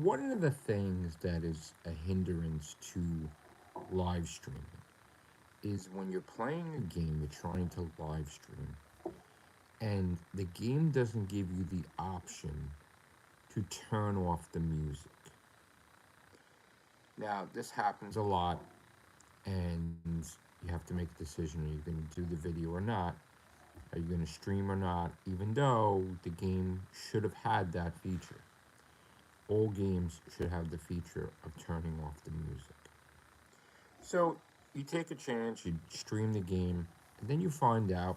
one of the things that is a hindrance to live streaming is when you're playing a game, you're trying to live stream, and the game doesn't give you the option to turn off the music. Now, this happens a lot, and you have to make a decision: are you going to do the video or not? Are you going to stream or not? Even though the game should have had that feature. All games should have the feature of turning off the music. So you take a chance, you stream the game, and then you find out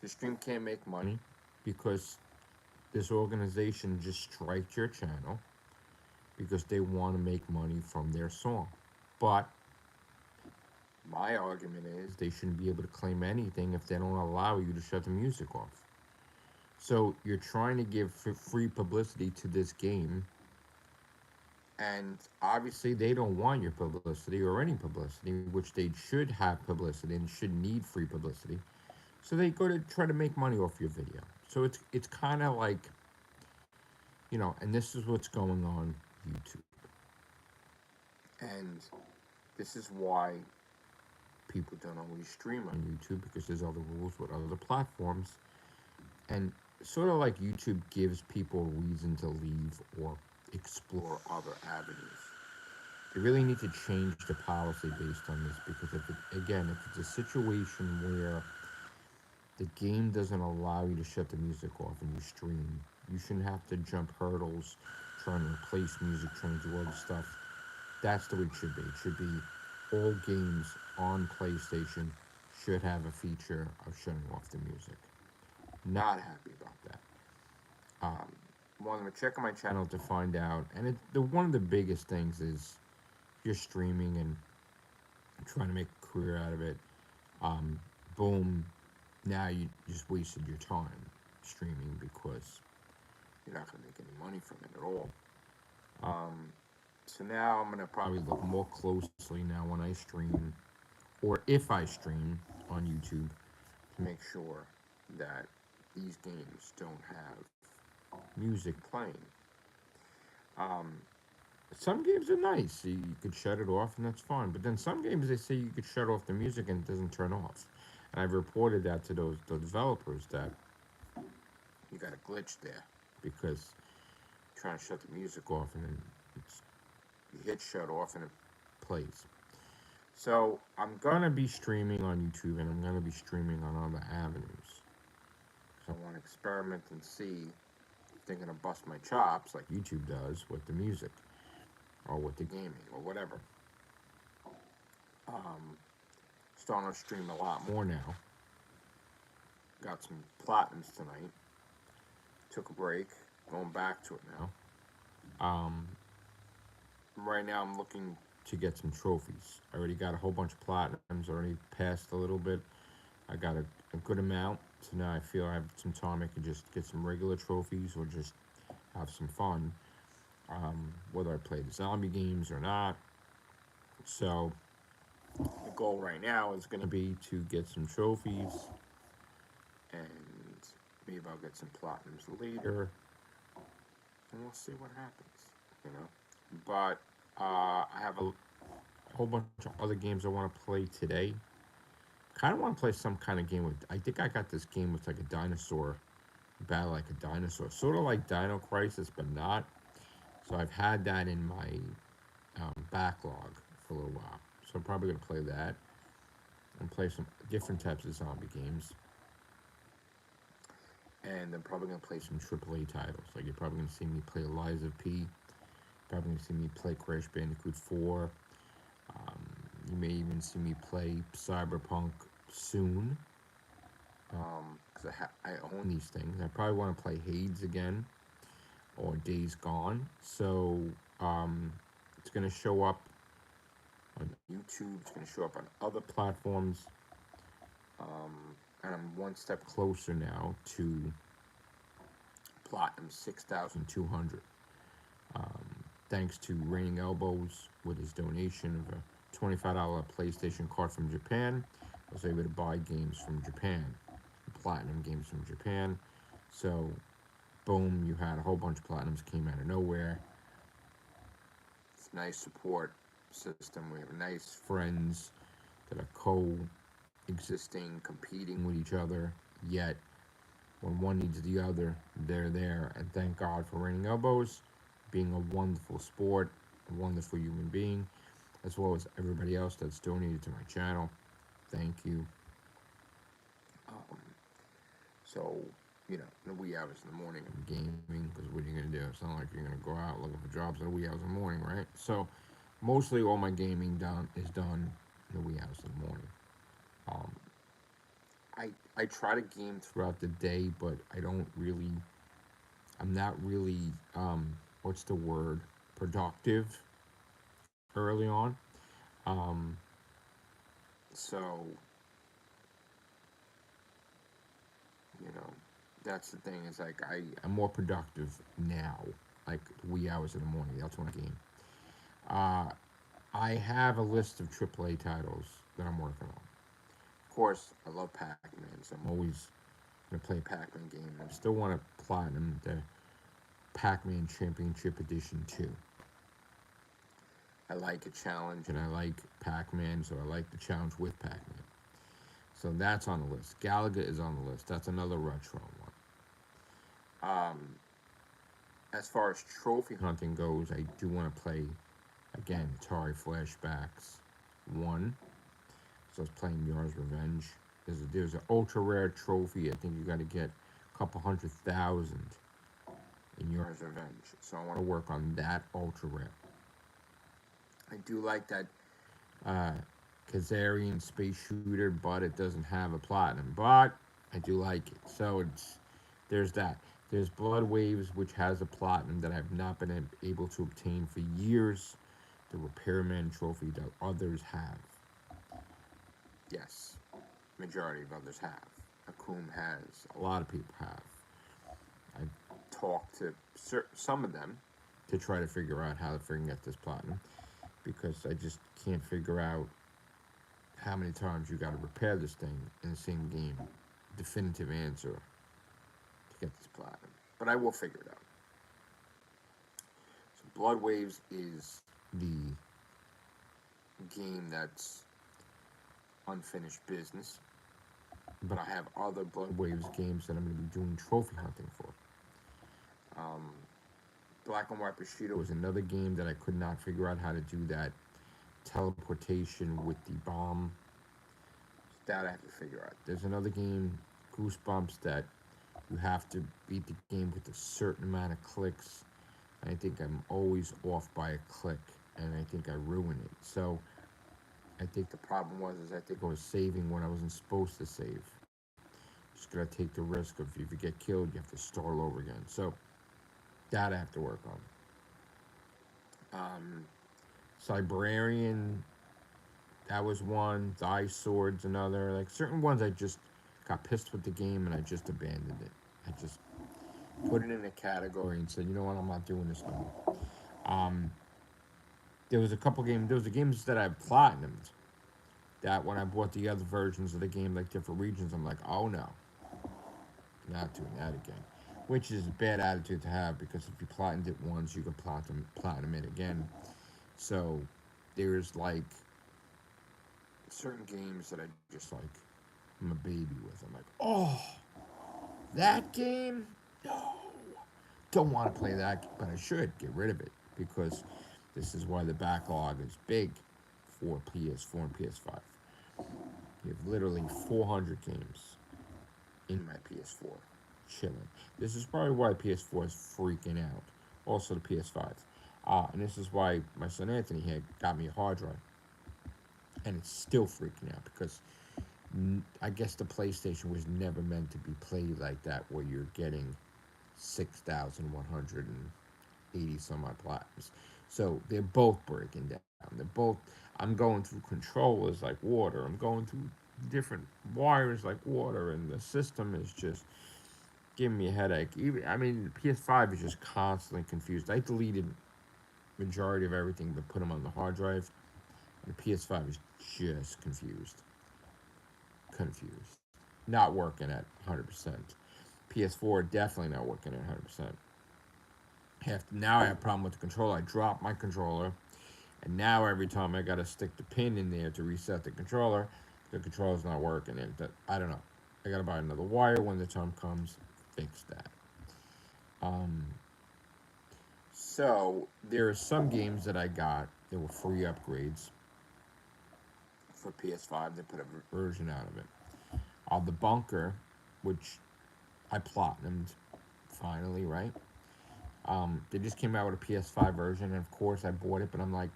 the stream can't make money because this organization just striked your channel because they want to make money from their song. But my argument is they shouldn't be able to claim anything if they don't allow you to shut the music off. So you're trying to give free publicity to this game, and obviously they don't want your publicity or any publicity, which they should have publicity and should need free publicity. So they go to try to make money off your video. So it's kind of like, and this is what's going on YouTube. And this is why people don't always stream on YouTube, because there's other rules with other platforms. And sort of like YouTube gives people a reason to leave or explore other avenues. They really need to change the policy based on this, because if it's a situation where the game doesn't allow you to shut the music off and you stream, you shouldn't have to jump hurdles trying to replace music, trying to do all this stuff. That's the way it should be. It should be all games on PlayStation should have a feature of shutting off the music. Not happy about that. Wanted to check on my channel to find out, and one of the biggest things is you're streaming and trying to make a career out of it. Boom, now you just wasted your time streaming because you're not going to make any money from it at all. So now I'm going to probably look more closely now when I stream, or if I stream on YouTube, to make sure that these games don't have music playing. Some games are nice. You could shut it off and that's fine. But then some games they say you could shut off the music and it doesn't turn off. And I've reported that to the developers that you got a glitch there because you're trying to shut the music off and then you hit shut off and it plays. So I'm gonna be streaming on YouTube and I'm gonna be streaming on other avenues. So I want to experiment and see if they're gonna bust my chops like YouTube does with the music or with the gaming or whatever. Starting to stream a lot more now. Got some platinums tonight. Took a break. Going back to it now. Right now I'm looking to get some trophies. I already got a whole bunch of platinums. Already passed a little bit. I got a good amount. So now I feel I have some time. I can just get some regular trophies or just have some fun. Whether I play the zombie games or not. So the goal right now is going to be to get some trophies, and maybe I'll get some platinums later, and we'll see what happens, But I have a whole bunch of other games I want to play today. Kind of want to play some kind of game with, I think I got this game with like a dinosaur, battle like a dinosaur, sort of like Dino Crisis, but not. So I've had that in my backlog for a little while. So I'm probably going to play that and play some different types of zombie games. And I'm probably going to play some AAA titles. Like you're probably going to see me play Lies of P. Probably going to see me play Crash Bandicoot 4. You may even see me play Cyberpunk soon. Because I own these things. I probably want to play Hades again. Or Days Gone. So it's going to show up on YouTube. It's going to show up on other platforms. And I'm one step closer now to Platinum 6,200. Thanks to Raining Elbows with his donation of a $25 PlayStation card from Japan. I was able to buy games from Japan. Platinum games from Japan. So boom, you had a whole bunch of platinums came out of nowhere. It's a nice support system. We have nice friends that are coexisting, competing with each other, yet when one needs the other, they're there. And thank God for Raining Elbows, being a wonderful sport, a wonderful human being, as well as everybody else that's donated to my channel. Thank you. Um, so, you know, in the wee hours in the morning, I'm gaming, because what are you going to do? It's not like you're going to go out looking for jobs in the wee hours in the morning, right? So, mostly all my gaming is done in the wee hours in the morning. Um, I try to game throughout the day, but I'm not really, what's the word, productive early on. Um, so, you know, that's the thing, is like I'm more productive now, like wee hours in the morning. That's when I game. Uh, I have a list of AAA titles that I'm working on. Of course, I love Pac-Man, so I'm always gonna play a Pac-Man game. I still want to platinum the Pac-Man Championship Edition 2. I like a challenge, and I like Pac-Man, so I like the challenge with Pac-Man. So that's on the list. Galaga is on the list. That's another retro one. As far as trophy hunting goes, I do want to play, again, Atari Flashbacks 1. So I was playing Yar's Revenge. There's an ultra rare trophy. I think you got to get a couple 100,000 in Yar's Revenge. So I want to work on that ultra rare. I do like that Kazarian space shooter, but it doesn't have a platinum. But I do like it. So there's that. There's Blood Waves, which has a platinum that I've not been able to obtain for years. The Repairman trophy that others have. Yes, majority of others have. Akum has. A lot of people have. I've talked to some of them to try to figure out how to freaking get this platinum, because I just can't figure out how many times you got to repair this thing in the same game. Definitive answer to get this platinum, but I will figure it out. So Blood Waves is the game that's unfinished business, but I have other Blood Waves games that I'm going to be doing trophy hunting for. Black and White Bushido was another game that I could not figure out how to do that teleportation with the bomb. That I have to figure out. There's another game, Goosebumps, that you have to beat the game with a certain amount of clicks. I think I'm always off by a click, and I think I ruin it. So I think the problem is I think I was saving when I wasn't supposed to save. Just gotta take the risk of, if you get killed, you have to start all over again. So that I have to work on. Cybrarian, that was one. Thy Sword's another. Like certain ones, I just got pissed with the game and I just abandoned it. I just put it in a category and said, you know what, I'm not doing this no more. There was a couple games. There was the games that I platinumed. That when I bought the other versions of the game, like different regions, I'm like, oh no, not doing that again. Which is a bad attitude to have, because if you platinumed it once, you can platinum it again. So there's like certain games that I just like, I'm a baby with. I'm like, oh, that game? No. Don't want to play that, but I should get rid of it, because this is why the backlog is big for PS4 and PS5. You have literally 400 games in my PS4 chilling. This is probably why PS4 is freaking out. Also the PS5. And this is why my son Anthony had got me a hard drive. And it's still freaking out, because I guess the PlayStation was never meant to be played like that, where you're getting 6,180 some odd platinums. So they're both breaking down. They're both. I'm going through controllers like water. I'm going through different wires like water, and the system is just giving me a headache. I mean, PS5 is just constantly confused. I deleted majority of everything, but put them on the hard drive. And the PS5 is just confused. Not working at 100%. PS4 definitely not working at 100%. Now I have a problem with the controller. I dropped my controller, and now every time I gotta stick the pin in there to reset the controller's not working. And I don't know. I gotta buy another wire when the time comes. Fix that. Um, so there are some games that I got that were free upgrades for PS5. They put a version out of it. The Bunker, which I platinumed finally, right? They just came out with a PS5 version, and of course I bought it, but I'm like,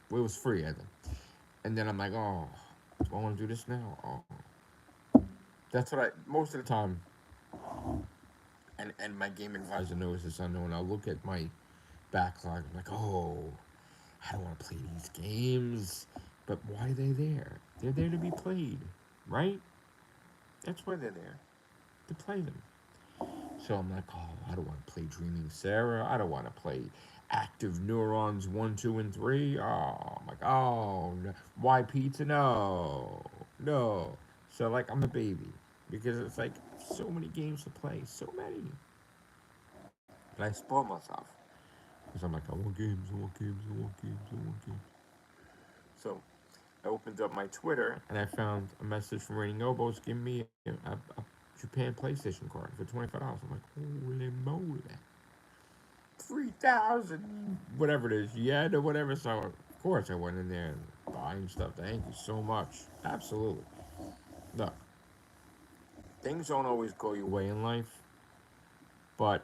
well, it was free, I think. And then I'm like, oh, do I want to do this now? Oh, that's what I most of the time. And my game advisor knows this. I know, and I'll look at my backlog. I'm like, oh, I don't want to play these games, but why are they there? They're there to be played, right? That's why they're there, to play them. So I'm like, oh, I don't want to play Dreaming Sarah. I don't want to play Active Neurons 1, 2, and 3. Oh, I'm like, oh, no. Why pizza? No, no. So, like, I'm a baby because it's like so many games to play, so many. But I spoil myself because I'm like, I want games, I want games, I want games, I want games. So I opened up my Twitter and I found a message from Raining Elbows giving me a Japan PlayStation card for $25. I'm like, holy moly. 3,000 whatever it is, yeah, or whatever. So of course I went in there and buying stuff. Thank you so much. Absolutely. Look, things don't always go your way in life, but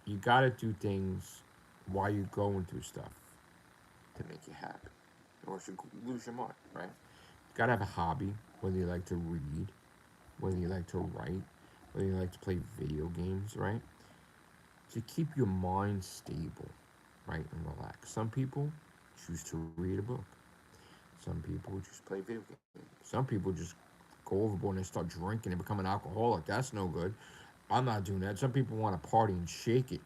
you gotta do things while you're going through stuff to make you happy, or else you lose your mind, right? You gotta have a hobby, whether you like to read, whether you like to write, whether you like to play video games, right? To keep your mind stable, right, and relax. Some people choose to read a book. Some people just play video games. Some people just go overboard and they start drinking and become an alcoholic. That's no good. I'm not doing that. Some people want to party and shake it.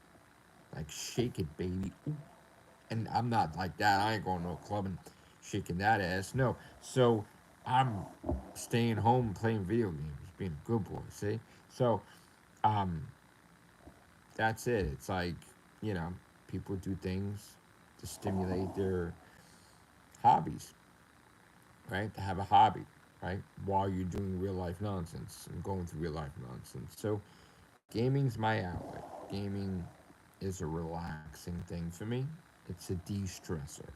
Like, shake it, baby. Ooh. And I'm not like that. I ain't going to a club and shaking that ass. No. So I'm staying home and playing video games, being a good boy, see? So, um, that's it. It's like, you know, people do things to stimulate their hobbies, right? To have a hobby, right? While you're doing real life nonsense and going through real life nonsense. So, gaming's my outlet. Gaming is a relaxing thing for me, it's a de stressor.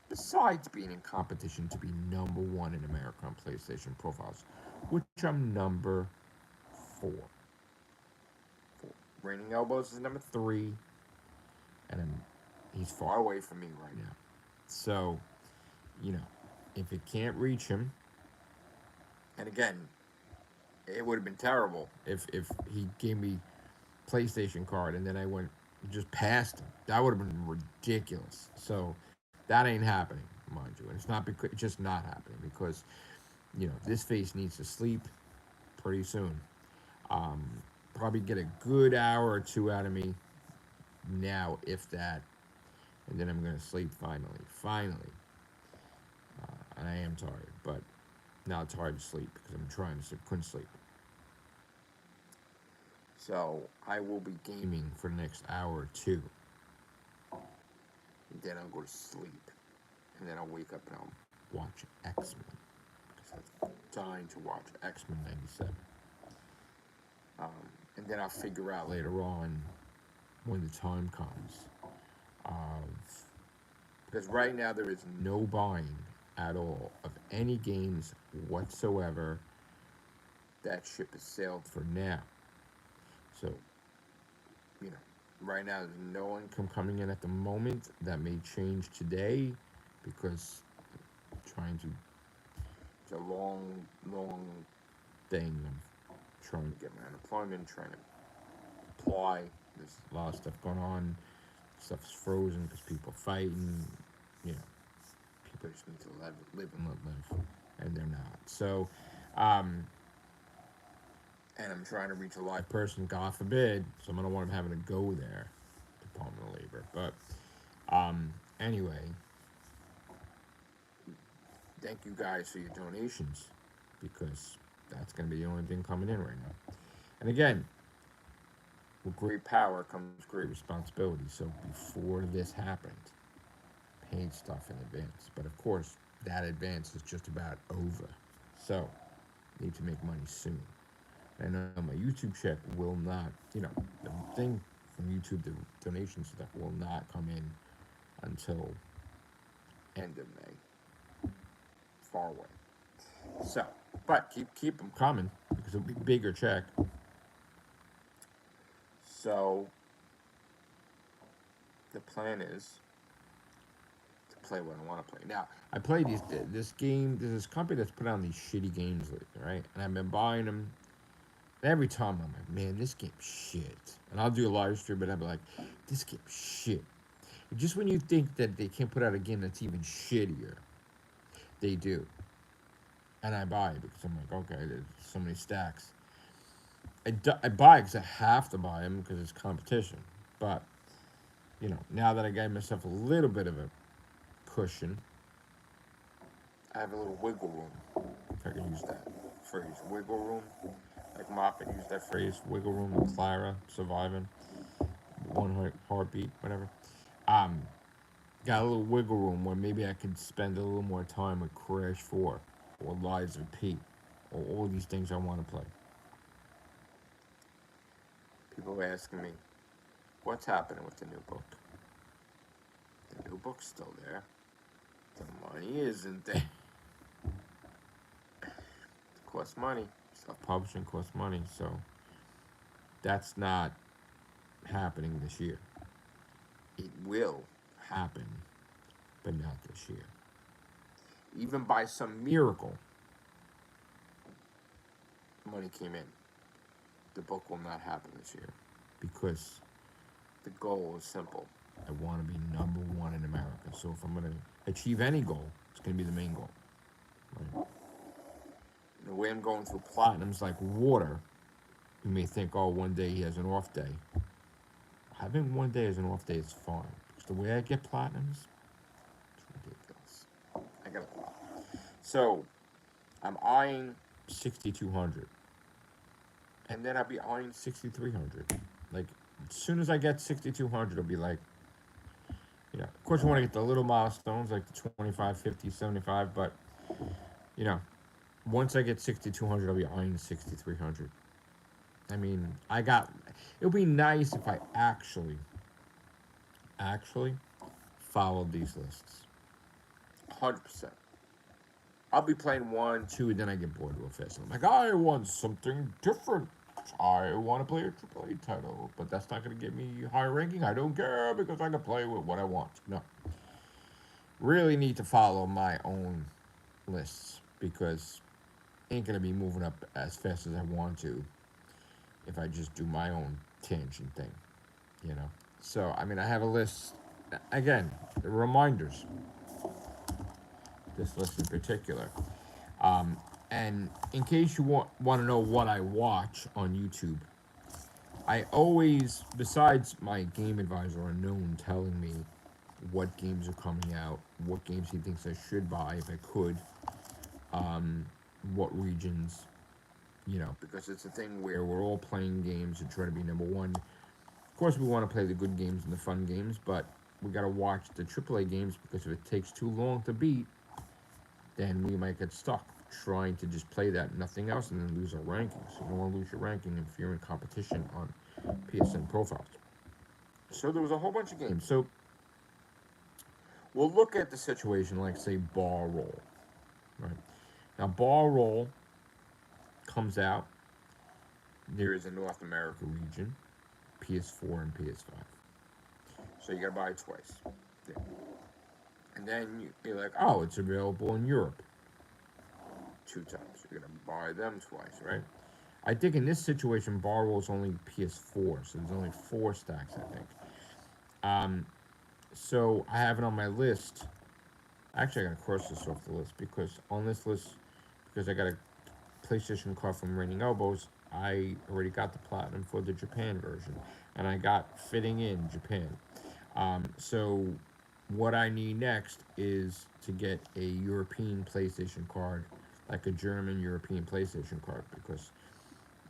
Besides being in competition to be number one in America on PlayStation profiles, which I'm number four. Four. Raining Elbows is number three, and he's far away from me right now. So, you know, if it can't reach him, and again, it would have been terrible if he gave me PlayStation card and then I went just past him. That would have been ridiculous. So that ain't happening, mind you, and it's not because it's just not happening because this face needs to sleep pretty soon. Um, Probably get a good hour or two out of me now, if that, and then I'm gonna sleep finally. Finally, and I am tired, but now it's hard to sleep because I'm trying to sleep. Couldn't sleep. So I will be gaming for the next hour or two. And then I'll go to sleep. And then I'll wake up and I'll watch X-Men. Because I'm dying to watch X-Men 97. Um, and then I'll figure out later on when the time comes of... Because right now there is no buying at all of any games whatsoever. That ship has sailed for now. So, right now there's no income coming in at the moment. That may change today because I'm trying to... It's a long, long thing. I'm trying to get my unemployment, trying to apply. There's a lot of stuff going on. Stuff's frozen because people are fighting. People just need to live and let live. And they're not. So, and I'm trying to reach a live person, God forbid, so I don't want them having to go there, Department of Labor. But anyway, thank you guys for your donations because that's going to be the only thing coming in right now. And again, with great power comes great responsibility. So before this happened, paid stuff in advance. But of course, that advance is just about over. So, need to make money soon. I know my YouTube check will not, the thing from YouTube, the donation stuff will not come in until end of May. Far away. So, but keep them coming because it'll be a bigger check. So, the plan is to play what I want to play. Now, I play this game. There's this company that's put on these shitty games lately, right? And I've been buying them. And every time I'm like, man, this game's shit. And I'll do a live stream, but I'll be like, this game's shit. And just when you think that they can't put out a game that's even shittier, they do. And I buy it because I'm like, okay, there's so many stacks. I buy it because I have to buy them because it's competition. But, now that I gave myself a little bit of a cushion, I have a little wiggle room, if I can use that phrase. Wiggle room. Like Moffat used that phrase, wiggle room with Clara surviving. One heartbeat, whatever. Um, Got a little wiggle room where maybe I could spend a little more time with Crash 4 or Lies of Pete or all these things I want to play. People are asking me, what's happening with the new book? The new book's still there. The money isn't there. It costs money. Self-publishing costs money, so that's not happening this year. It will happen, but not this year. Even by some miracle, money came in. The book will not happen this year because the goal is simple. I want to be #1 in America. So if I'm going to achieve any goal, it's going to be the main goal. Right? And the way I'm going through platinum's like water. You may think, oh, one day he has an off day. Having one day as an off day is fine. Because the way I get platinums, it's ridiculous. I got a lot. So, I'm eyeing 6,200. And then I'll be eyeing 6,300. Like, as soon as I get 6,200, it'll be like, of course you want to get the little milestones, like the 25, 50, 75, but, once I get 6,200, I'll be eyeing 6,300. I mean, it'll be nice if I actually followed these lists. 100%. I'll be playing 1, 2, and then I get bored real fast. I'm like, I want something different. I want to play a AAA title, but that's not going to get me high ranking. I don't care because I can play with what I want. No. Really need to follow my own lists because I ain't going to be moving up as fast as I want to if I just do my own tangent thing, So, I have a list. Again, reminders. This list in particular. And in case you want to know what I watch on YouTube, I always, besides my game advisor unknown telling me what games are coming out, what games he thinks I should buy if I could, what regions, because it's a thing where we're all playing games and trying to be #1. Of course, we want to play the good games and the fun games, but we got to watch the AAA games because if it takes too long to beat, then we might get stuck trying to just play that, nothing else, and then lose our rankings. You don't want to lose your ranking if you're in competition on PSN profiles. So there was a whole bunch of games. So we'll look at the situation like, say, Bar Roll. Right? Now, Bar Roll comes out. There is a North America region, PS4 and PS5. So you gotta buy it twice. Yeah. And then you're like, oh, it's available in Europe 2 times. You're gonna buy them twice, right? I think in this situation, Bar Roll is only PS4, so there's only 4 stacks, I think. So I have it on my list. Actually, I gotta cross this off the list because on this list, because I got a PlayStation card from Raining Elbows, I already got the platinum for the Japan version, and I got fitting in Japan. So what I need next is to get a European PlayStation card, like a German European PlayStation card, because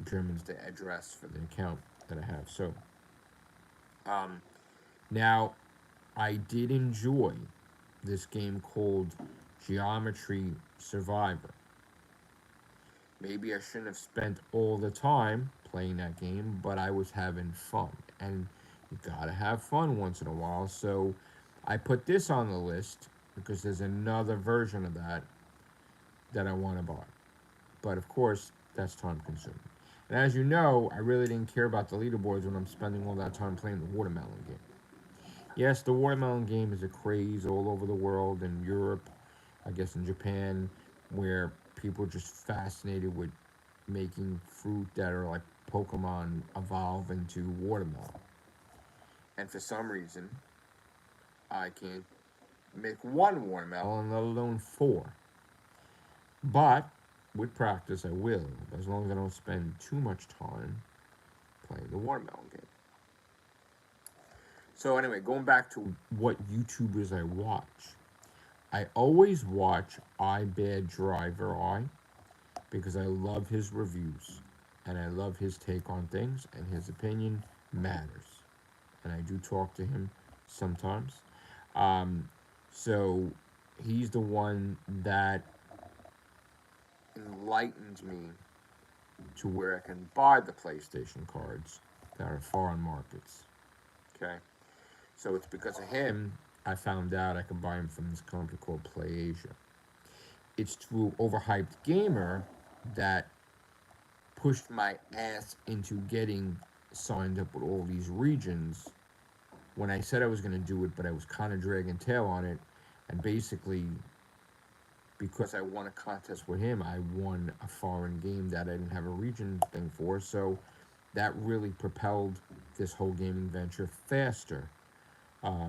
German's the address for the account that I have. So, now I did enjoy this game called Geometry Survivor. Maybe I shouldn't have spent all the time playing that game, but I was having fun. And you gotta have fun once in a while. So I put this on the list because there's another version of that I want to buy. But of course, that's time consuming. And as you know, I really didn't care about the leaderboards when I'm spending all that time playing the watermelon game. Yes, the watermelon game is a craze all over the world, in Europe, I guess in Japan, where people are just fascinated with making fruit that are like Pokemon evolve into watermelon. And for some reason, I can't make one watermelon, let alone four. But with practice, I will, as long as I don't spend too much time playing the watermelon game. So anyway, going back to what YouTubers I watch. I always watch iBadDriverI because I love his reviews and I love his take on things, and his opinion matters. And I do talk to him sometimes. Um, so he's the one that enlightened me to where I can buy the PlayStation cards that are foreign markets. Okay? So it's because of him I found out I could buy them from this company called PlayAsia. It's through Overhyped Gamer that pushed my ass into getting signed up with all these regions when I said I was going to do it, but I was kind of dragging tail on it. And basically, because I won a contest with him, I won a foreign game that I didn't have a region thing for. So that really propelled this whole gaming venture faster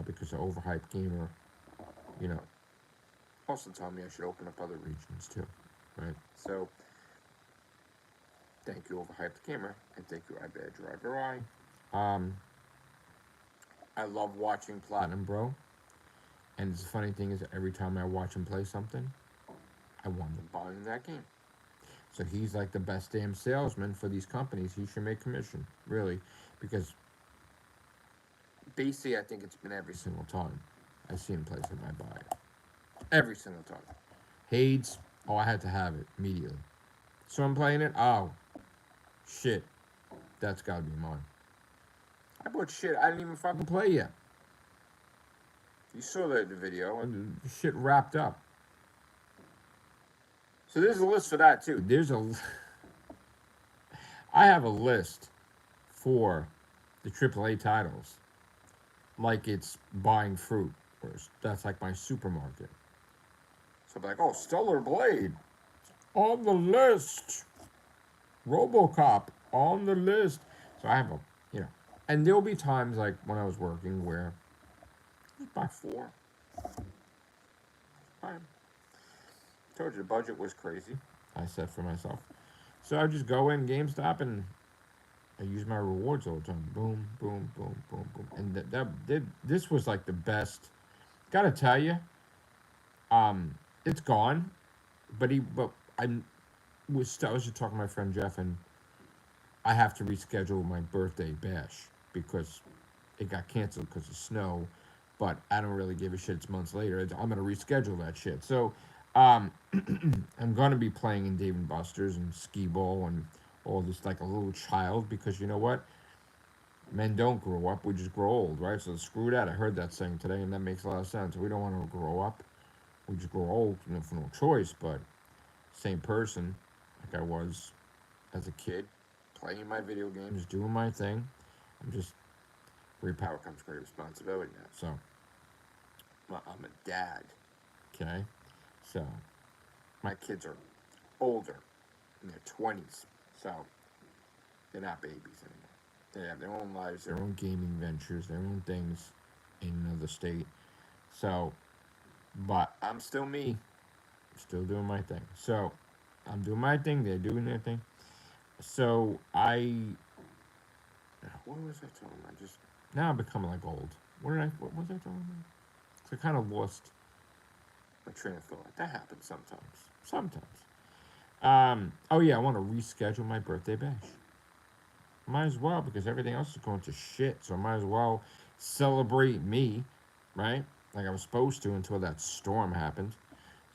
because of Overhyped Gamer, you know, also told me I should open up other regions too, right? So, thank you, Overhyped Gamer, and thank you, iBadDriverI. I love watching Platinum Bro, and the funny thing is, every time I watch him play something, I wind up buying that game. So he's like the best damn salesman for these companies. He should make commission, really, because basically I think it's been every single time I see him play something, I buy it. Every single time. Hades, oh, I had to have it immediately. So I'm playing it, oh, shit, that's gotta be mine. I bought shit I didn't even fucking play yet. You saw the video, and the shit wrapped up. So there's a list for that too. I have a list for the AAA titles, like it's buying fruit, or that's like my supermarket. So I'm like, oh, Stellar Blade on the list, RoboCop on the list. So I have and there'll be times like when I was working where just buy four. I told you the budget was crazy. I set for myself, so I just go in GameStop and I use my rewards all the time. Boom, boom, boom, boom, boom, and this was like the best. Gotta tell you, it's gone, but I was just talking to my friend Jeff, and I have to reschedule my birthday bash because it got canceled because of snow. But I don't really give a shit. It's months later. I'm gonna reschedule that shit. So, I'm gonna be playing in Dave and Buster's and skee ball and all this like a little child, because you know what? Men don't grow up. We just grow old, right? So screw that. I heard that saying today, and that makes a lot of sense. We don't want to grow up. We just grow old, for no choice. But same person, like I was as a kid, playing my video games, doing my thing. I'm just, great power comes great responsibility now. So, well, I'm a dad, okay? So, my kids are older, in their 20s, so they're not babies anymore. They have their own lives, their own gaming ventures, their own things in another state. So, but I'm still me, still doing my thing. So, I'm doing my thing, they're doing their thing. So, what was I talking about? Now I'm becoming like old. What was I talking about? So I kind of lost my train of thought. That happens sometimes. Oh yeah, I want to reschedule my birthday bash. might as well, because everything else is going to shit. So I might as well celebrate me, right? Like I was supposed to until that storm happened.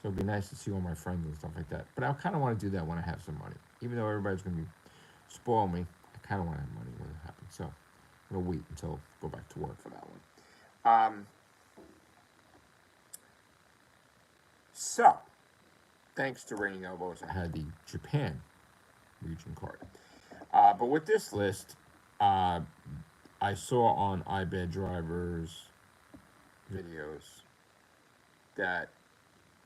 So it'd be nice to see all my friends and stuff like that. But I kind of want to do that when I have some money. Even though everybody's going to be spoil me, I kind of want to have money when it happens. So I'm going to wait until go back to work for that one. So, thanks to Raining Elbows, I had the Japan region card. But with this list, I saw on iBed Drivers videos that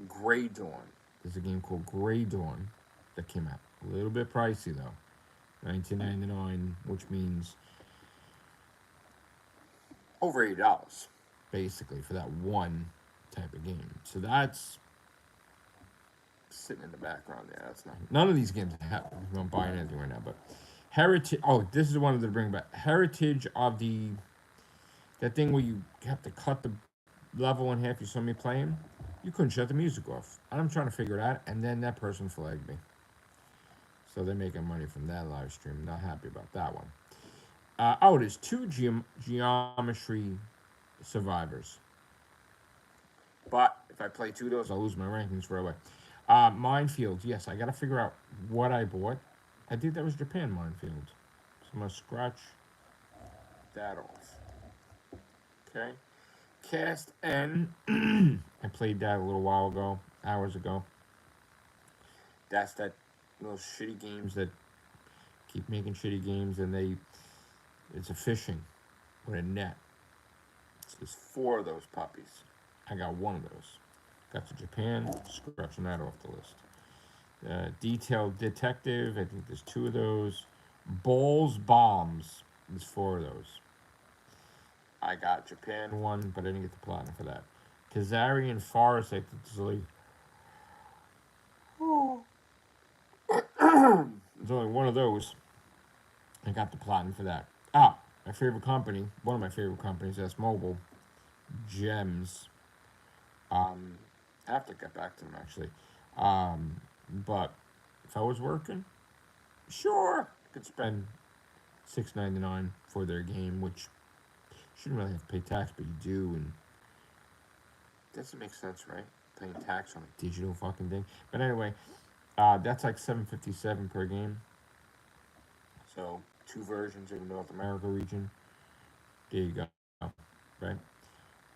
Grey Dawn, there's a game called Grey Dawn that came out. A little bit pricey though, $19.99, which means over $80 basically for that one type of game. So that's sitting in the background there. That's not. None of these games have. I'm buying anything right now, but Heritage. Oh, this is one that they're bringing back. Heritage of the that thing where you have to cut the level in half. You saw me playing. You couldn't shut the music off. I'm trying to figure it out, and then that person flagged me. So they're making money from that live stream. Not happy about that one. There's two geometry survivors. But if I play two of those, I'll lose my rankings right away. Minefield, yes, I gotta figure out what I bought. I think that was Japan Minefield. So I'm gonna scratch that off. Okay. Cast N. I played that a little while ago, hours ago. That's that little shitty games that keep making shitty games, and it's a fishing with a net. So there's 4 of those puppies. I got 1 of those. Got to Japan, scratching that off the list. Detailed Detective, I think there's 2 of those. Balls Bombs, there's 4 of those. I got Japan 1, but I didn't get the platinum for that. Kazarian Forest, I think there's like... there's only 1 of those. I got the platinum for that. My favorite company, one of my favorite companies, that's Mobile, Gems. I have to get back to them actually. But if I was working, sure, I could spend $6.99 for their game, which shouldn't really have to pay tax, but you do, and it doesn't make sense, right? Paying tax on a digital fucking thing. But anyway, that's like $7.57 per game. So 2 versions in the North America region. There you go, right?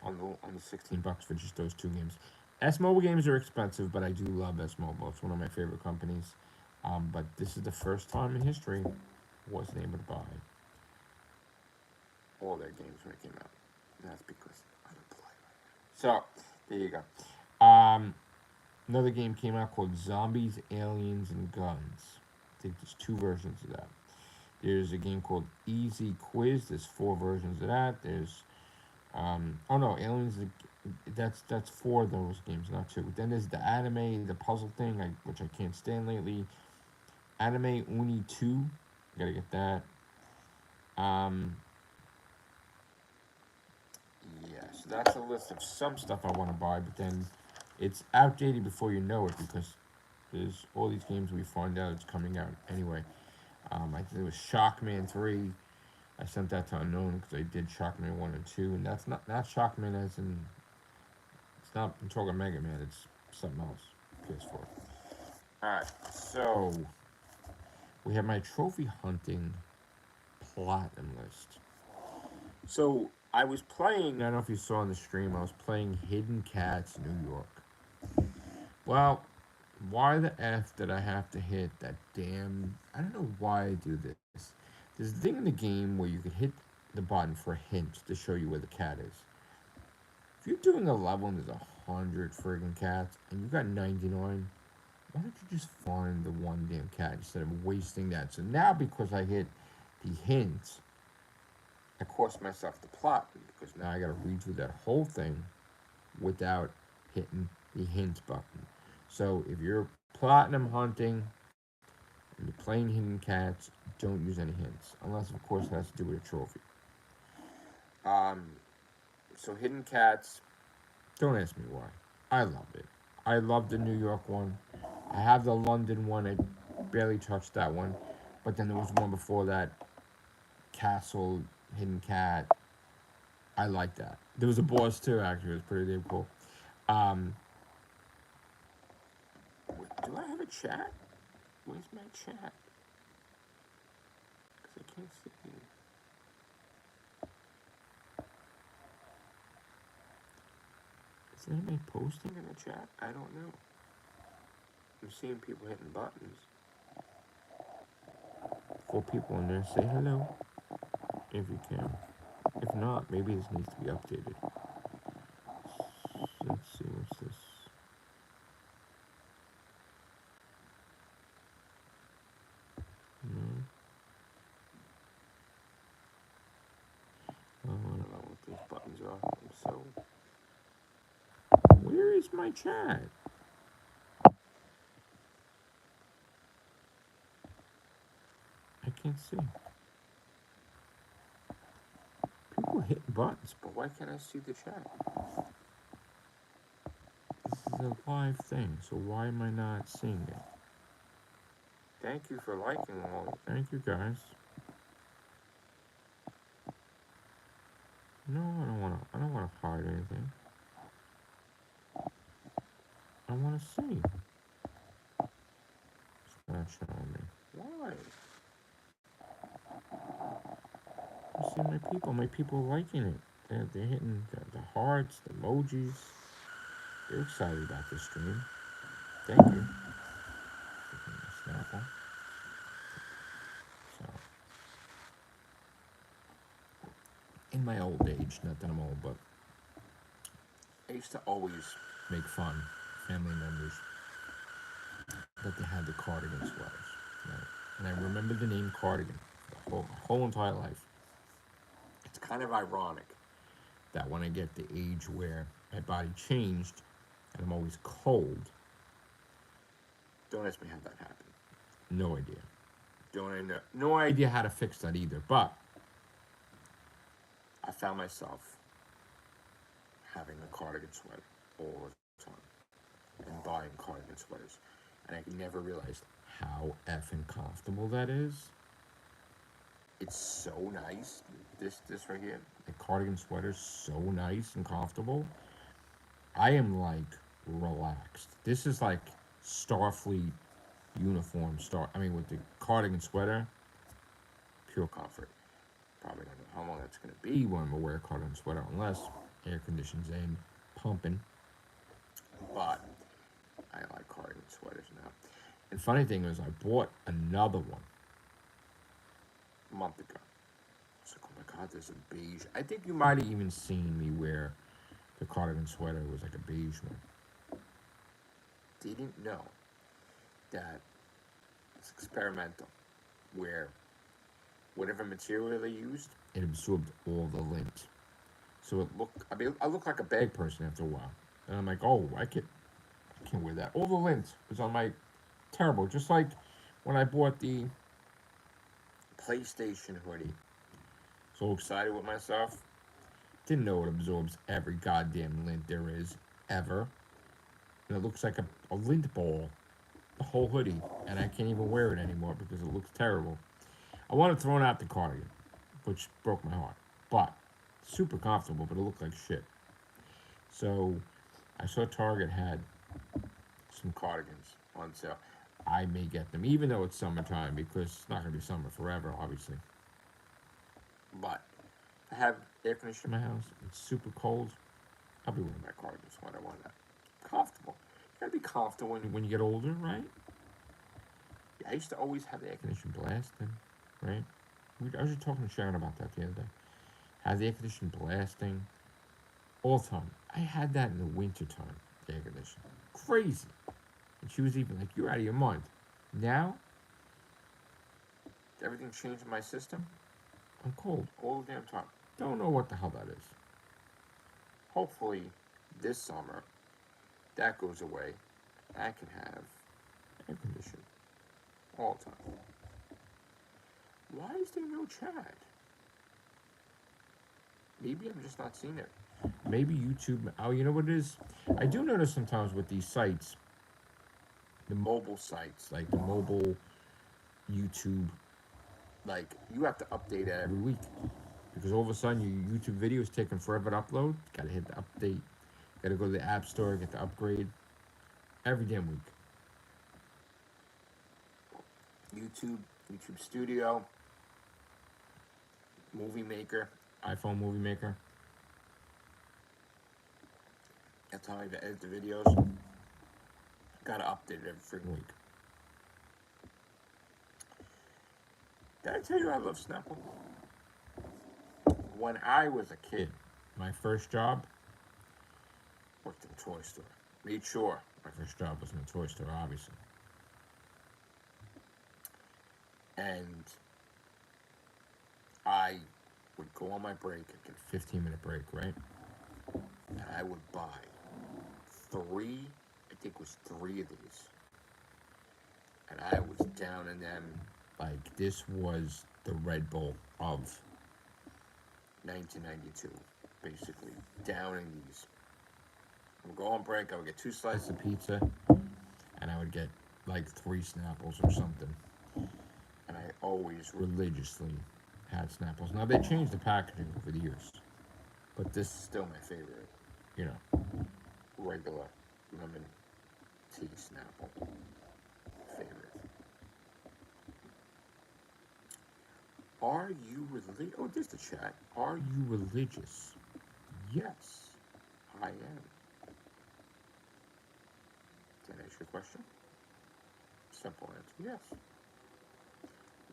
On the $16 for just those 2 games. S Mobile games are expensive, but I do love S Mobile. It's one of my favorite companies. But this is the first time in history I wasn't able to buy all their games when it came out. And that's because I don't play. So there you go. Another game came out called Zombies, Aliens, and Guns. I think there's 2 versions of that. There's a game called Easy Quiz. There's 4 versions of that. There's Aliens. That's 4 of those games, not 2. Then there's the anime, the puzzle thing, which I can't stand lately. Anime Uni 2. Gotta get that. So that's a list of some stuff I want to buy, but then it's outdated before you know it, because there's all these games we find out it's coming out anyway. I think it was Shockman 3. I sent that to Unknown because I did Shockman 1 and 2, and that's not Shockman as in, it's not, I'm talking Mega Man, it's something else, PS4. Alright, so we have my trophy hunting platinum list. So I was playing, I don't know if you saw on the stream, I was playing Hidden Cats New York. Well, why the F did I have to hit that damn, I don't know why I do this. There's a thing in the game where you could hit the button for a hint to show you where the cat is. If you're doing a level and there's 100 friggin' cats and you got 99, why don't you just find the one damn cat instead of wasting that? So now, because I hit the hint, I cost myself the plot, because now I gotta read through that whole thing without hitting the hint button. So if you're platinum hunting and you're playing Hidden Cats, don't use any hints, unless of course it has to do with a trophy. So Hidden Cats, don't ask me why. I love it. I love the New York one. I have the London one. I barely touched that one, but then there was one before that castle, hidden cat. I like that. There was a boss too. Actually, it was pretty damn cool. Um, wait, do I have a chat? Where's my chat? Because I can't see it. Is anybody posting in the chat? I don't know. I'm seeing people hitting buttons. 4 people in there. Say hello if you can. If not, maybe this needs to be updated. Let's see, what's this? No. Oh, I don't know what these buttons are. So, where is my chat? I can't see. People hitting buttons, but why can't I see the chat? This is a live thing, so why am I not seeing it? Thank you for liking all. Thank you, guys. No, I don't wanna hide anything. I wanna see. It's not showing me. Why? I see my people. My people are liking it. They're hitting the hearts, the emojis. They're excited about this stream. Thank you. Snapple. So, in my old age, not that I'm old, but I used to always make fun of family members that they had the cardigan sweaters. Right? And I remember the name cardigan the whole entire life. It's kind of ironic that when I get the age where my body changed and I'm always cold, don't ask me how that happened. No idea. Don't I know? No idea how to fix that either. But I found myself having a cardigan sweater all the time and buying cardigan sweaters, and I never realized how effing comfortable that is. It's so nice. This right here, the cardigan sweater is so nice and comfortable. I am like relaxed. This is like Starfleet uniform. With the cardigan sweater, pure comfort. Probably don't know how long that's gonna be when we wear a cardigan sweater, unless air conditions in, pumping. But I like cardigan sweaters now. And funny thing is, I bought another one a month ago. I was like, oh my god, there's a beige. I think you might have even seen me wear the cardigan sweater. It was like a beige one. Didn't know that it's experimental, where whatever material they used, it absorbed all the lint. So it looked, I looked like a bag person after a while. And I'm like, oh, I can wear that. All the lint was on my, terrible. Just like when I bought the PlayStation hoodie. So excited with myself. Didn't know it absorbs every goddamn lint there is, ever. And it looks like a lint ball, the whole hoodie. And I can't even wear it anymore because it looks terrible. I wanted to throw out the cardigan, which broke my heart. But, super comfortable, but it looked like shit. So, I saw Target had some cardigans on sale. I may get them, even though it's summertime, because it's not going to be summer forever, obviously. But, I have air conditioning in my house. It's super cold. I'll be wearing my cardigans when I want that. Comfortable. You gotta be comfortable when you get older, right? Yeah, I used to always have the air conditioning blasting, right? I was just talking to Sharon about that the other day. Had the air conditioning blasting all the time. I had that in the winter time, the air conditioning. Crazy. And she was even like, you're out of your mind. Now, everything changed in my system. I'm cold all the damn time. Don't know what the hell that is. Hopefully, this summer, that goes away. I can have air conditioning all the time. Why is there no chat? Maybe I'm just not seeing it. Maybe YouTube. Oh, you know what it is? I do notice sometimes with these sites, the mobile sites, like the mobile YouTube like, you have to update it every week. Because all of a sudden your YouTube video is taking forever to upload. Gotta hit the update. Gotta go to the App Store, get the upgrade. Every damn week. YouTube Studio, Movie Maker, iPhone Movie Maker. That's how I edit the videos. Gotta update it every freaking week. Did I tell you I love Snapple? When I was a kid, my first job, worked in a toy store. Made sure my first job was in a toy store, obviously. And I would go on my break, I'd get a 15-minute break, right? And I would buy three of these. And I was down in them like this was the Red Bull of 1992, basically. Downing these. I would go on break, I would get 2 slices of pizza, and I would get like 3 Snapples or something. And I always religiously had Snapples. Now, they changed the packaging over the years, but this is still my favorite, you know, regular lemon tea Snapple. Favorite. Are you religious? Oh, there's the chat. Are you religious? Yes, I am. Did I answer your question? Simple answer, yes.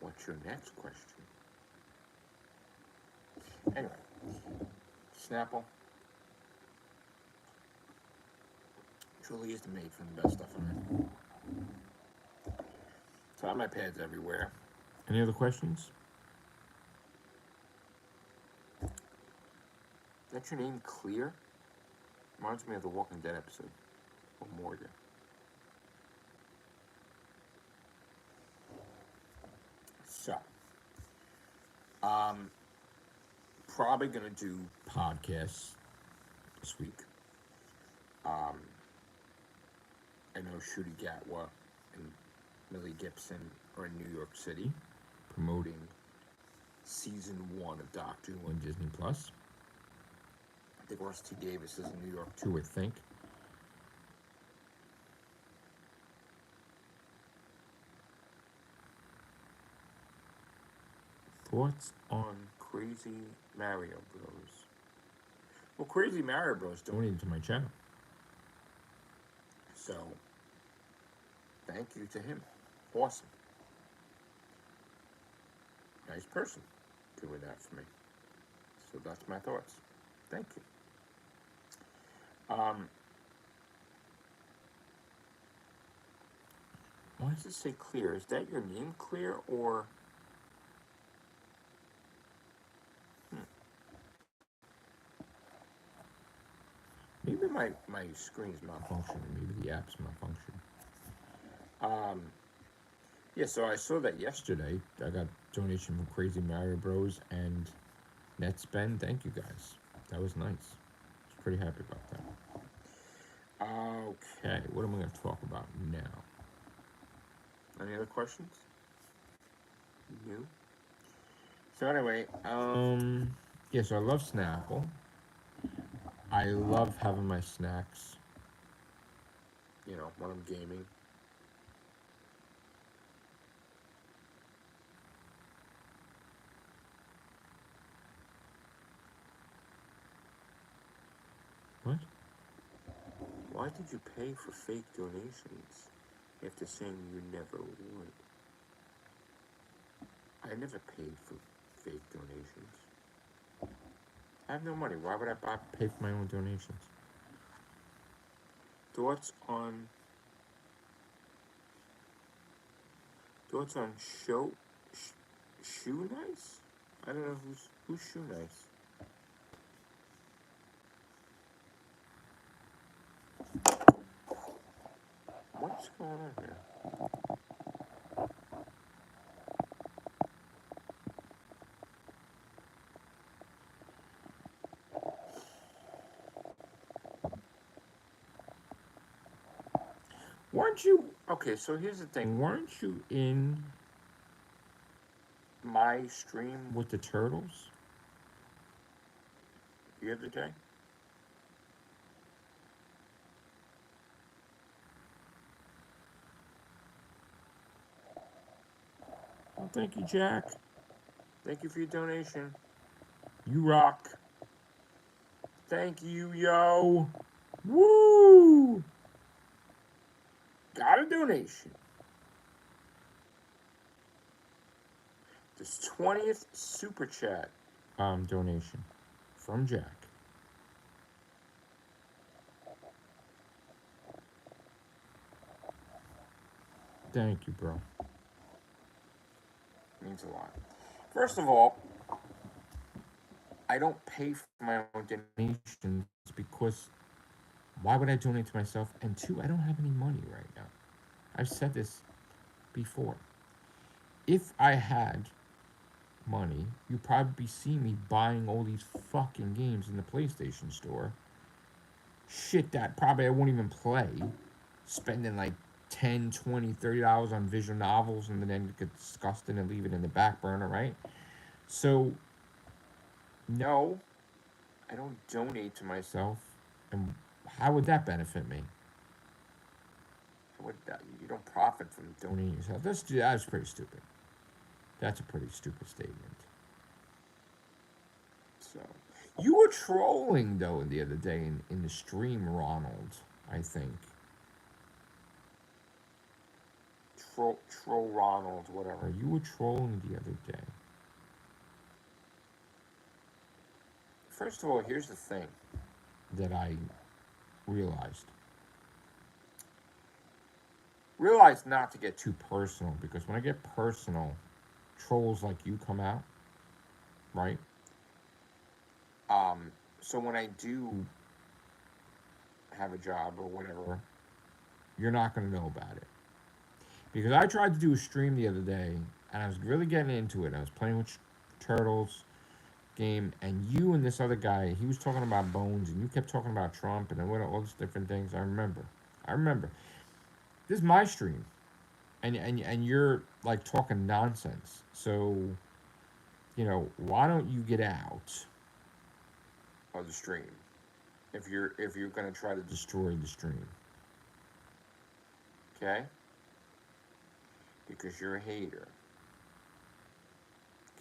What's your next question? Anyway, Snapple truly is made from the best stuff on earth. So I have my pads everywhere. Any other questions? That's your name, Clear? Reminds me of the Walking Dead episode. Or Morgan. So, probably gonna do podcasts this week. I know Shooty Gatwa and Millie Gibson are in New York City promoting season 1 of Doctor Who on Disney Plus. I think Rusty Davis is in New York too, I think. Thoughts on Crazy Mario Bros? Well, Crazy Mario Bros donated to my channel. So, thank you to him. Awesome. Nice person doing that for me. So that's my thoughts. Thank you. Why does it say Clear? Is that your name, Clear, or... Maybe my screen's malfunctioning. Maybe the app's malfunctioning. Yeah, so I saw that yesterday. I got a donation from Crazy Mario Bros. And NetSpend. Thank you, guys. That was nice. I was pretty happy about that. Okay, what am I going to talk about now? Any other questions? No? So anyway, yeah, so I love Snapple. I love having my snacks, you know, when I'm gaming. What? Why did you pay for fake donations after saying you never would? I never paid for fake donations. I have no money. Why would I pay for my own donations? Thoughts on Shoe Nice? I don't know who's Shoe Nice. What's going on here? Weren't you... Okay, so here's the thing. Weren't you in my stream with the turtles the other day? Oh, thank you, Jack. Thank you for your donation. You rock. Thank you, yo. Woo! Got a donation. This 20th super chat donation from Jack. Thank you, bro. Means a lot. First of all, I don't pay for my own donations because why would I donate to myself? And two, I don't have any money right now. I've said this before. If I had money, you'd probably see me buying all these fucking games in the PlayStation Store. Shit that probably I won't even play. Spending like 10, 20, $30 on visual novels and then get disgusted and leave it in the back burner, right? So, no, I don't donate to myself. And how would that benefit me? You don't profit from donating yourself. That's pretty stupid. That's a pretty stupid statement. So, you were trolling though the other day in the stream, Ronald. I think. Troll Ronald, whatever. You were trolling the other day. First of all, here's the thing that I realized. Realize not to get too personal, because when I get personal, trolls like you come out, right? So when I do have a job or whatever, you're not going to know about it. Because I tried to do a stream the other day, and I was really getting into it. I was playing with turtles game, and you and this other guy, he was talking about bones, and you kept talking about Trump and all these different things. I remember. This is my stream, and you're like talking nonsense. So, why don't you get out of the stream if you're gonna try to destroy the stream? Okay? Because you're a hater.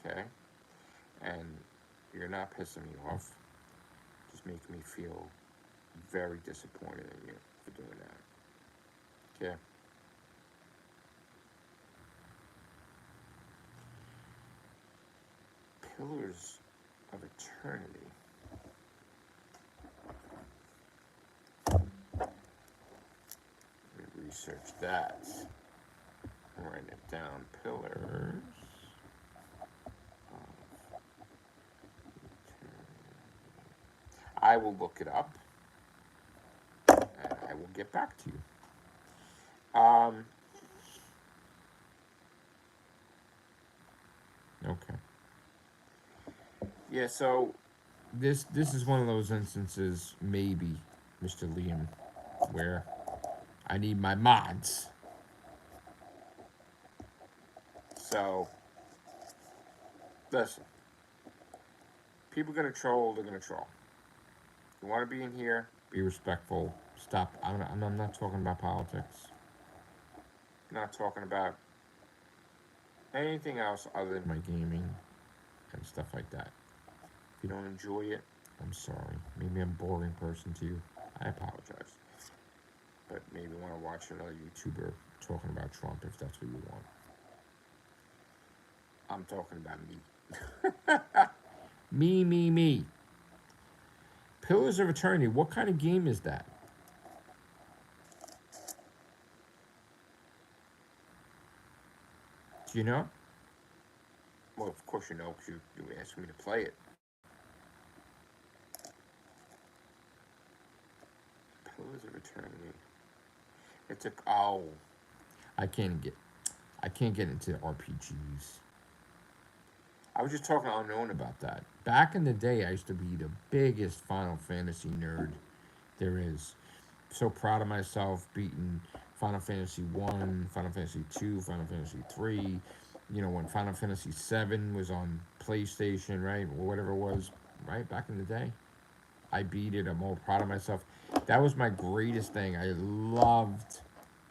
Okay? And you're not pissing me off. Just making me feel very disappointed in you for doing that. Okay? Pillars of Eternity. Let me research that. Write it down. Pillars. I will look it up, and I will get back to you. Okay. Yeah. So this is one of those instances, maybe, Mr. Liam, where I need my mods. So listen. People are gonna troll. They're gonna troll. You want to be in here? Be respectful. Stop. I'm not talking about politics. I'm not talking about anything else other than my gaming and stuff like that. If you don't enjoy it, I'm sorry. Maybe I'm a boring person to you. I apologize. But maybe you want to watch another YouTuber talking about Trump if that's what you want. I'm talking about me. Me. Pillars of Eternity. What kind of game is that? Do you know? Well, of course you know, because you asked me to play it. Pillars of Eternity. It's a I can't get into RPGs. I was just talking to Unknown about that. Back in the day, I used to be the biggest Final Fantasy nerd there is. So proud of myself beating Final Fantasy 1, Final Fantasy 2, Final Fantasy 3, you know, when Final Fantasy VII was on PlayStation, right, or whatever it was, right, back in the day. I beat it. I'm all proud of myself. That was my greatest thing. I loved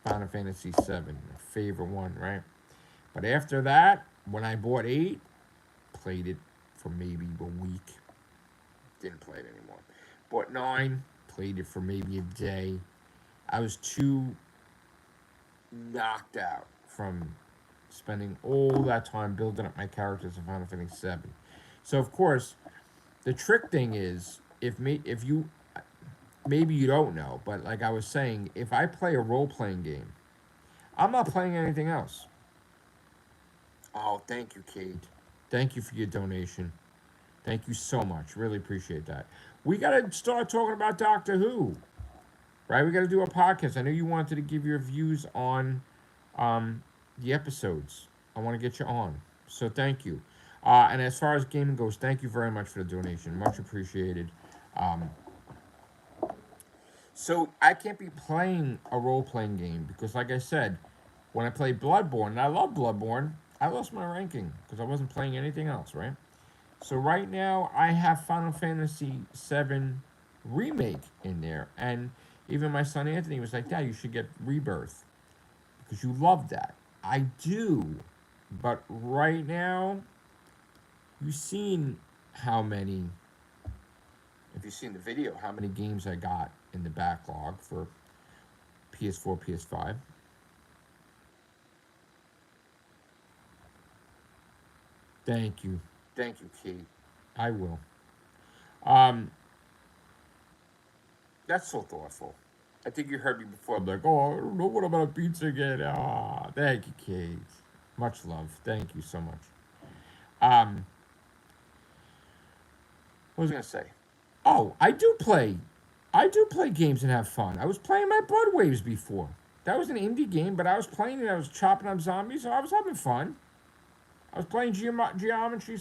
Final Fantasy VII, my favorite one, right? But after that, when I bought 8, played it for maybe a week. Didn't play it anymore. Bought 9, played it for maybe a day. I was too knocked out from spending all that time building up my characters in Final Fantasy VII. So of course, the trick thing is if you maybe you don't know, but like I was saying, if I play a role playing game, I'm not playing anything else. Oh, thank you, Kate. Thank you for your donation. Thank you so much. Really appreciate that. We got to start talking about Doctor Who, right? We got to do a podcast. I know you wanted to give your views on the episodes. I want to get you on. So thank you. And as far as gaming goes, thank you very much for the donation. Much appreciated. Um, so I can't be playing a role playing game because, like I said, when I played Bloodborne, and I love Bloodborne, I lost my ranking because I wasn't playing anything else, right? So right now I have Final Fantasy VII Remake in there, and even my son Anthony was like, "Dad, you should get Rebirth because you love that." I do, but right now, you've seen how many. If you've seen the video, how many games I got in the backlog for PS4, PS5. Thank you. Thank you, Kate. I will. Um, that's so thoughtful. I think you heard me before. I'm like, oh, I don't know what about pizza again. Ah, thank you, Kate. Much love. Thank you so much. Um, what was I gonna say? Oh, I do play games and have fun. I was playing my Blood Waves before. That was an indie game, but I was playing it. I was chopping up zombies, so I was having fun. I was playing Geometry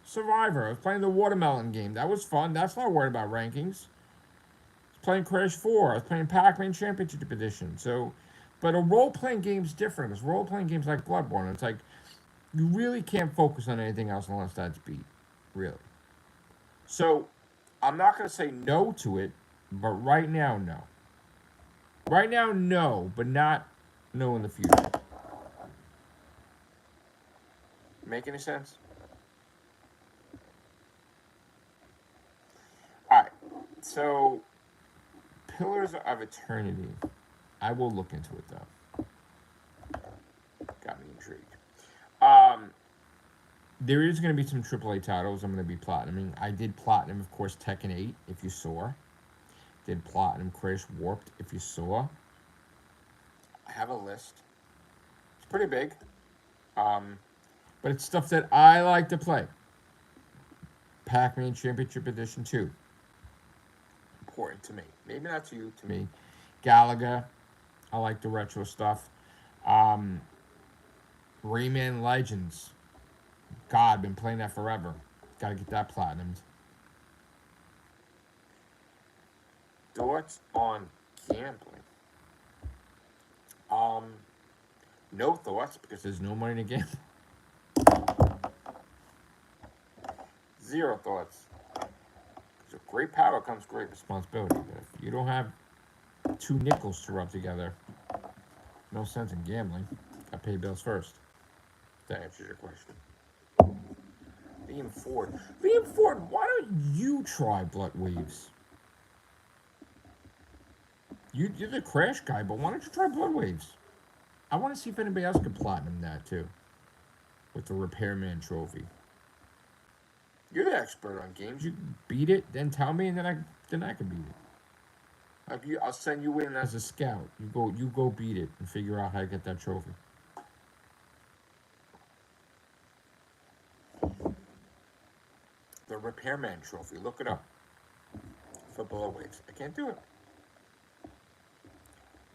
Survivor. I was playing the Watermelon game. That was fun. That's not worried about rankings. I was playing Crash 4. I was playing Pac-Man Championship Edition. So, but a role-playing game's different. Because role-playing games like Bloodborne, it's like you really can't focus on anything else unless that's beat. Really. So, I'm not going to say no to it, but right now, no. Right now, no, but not no in the future. Make any sense? Alright, so Pillars of Eternity. I will look into it though. Got me intrigued. Um, there is going to be some AAA titles I'm going to be platinuming. I did platinum, of course, Tekken 8, if you saw. Did platinum Crash Warped, if you saw. I have a list. It's pretty big. But it's stuff that I like to play. Pac-Man Championship Edition 2. Important to me. Maybe not to you, to me. Galaga. I like the retro stuff. Rayman Legends. God, been playing that forever. Gotta get that platinumed. Thoughts on gambling? No thoughts because there's no money to gamble. Zero thoughts. With great power comes great responsibility. But if you don't have 2 nickels to rub together, no sense in gambling. I pay bills first. That answers your question. Liam Ford, why don't you try Blood Waves? You're the Crash guy, but why don't you try Blood Waves? I want to see if anybody else could platinum that too. With the Repairman trophy. You're the expert on games. You beat it, then tell me, and then I can beat it. I'll send you in as a scout. You go beat it and figure out how to get that trophy. The Repairman trophy. Look it up. For Blood Waves. I can't do it.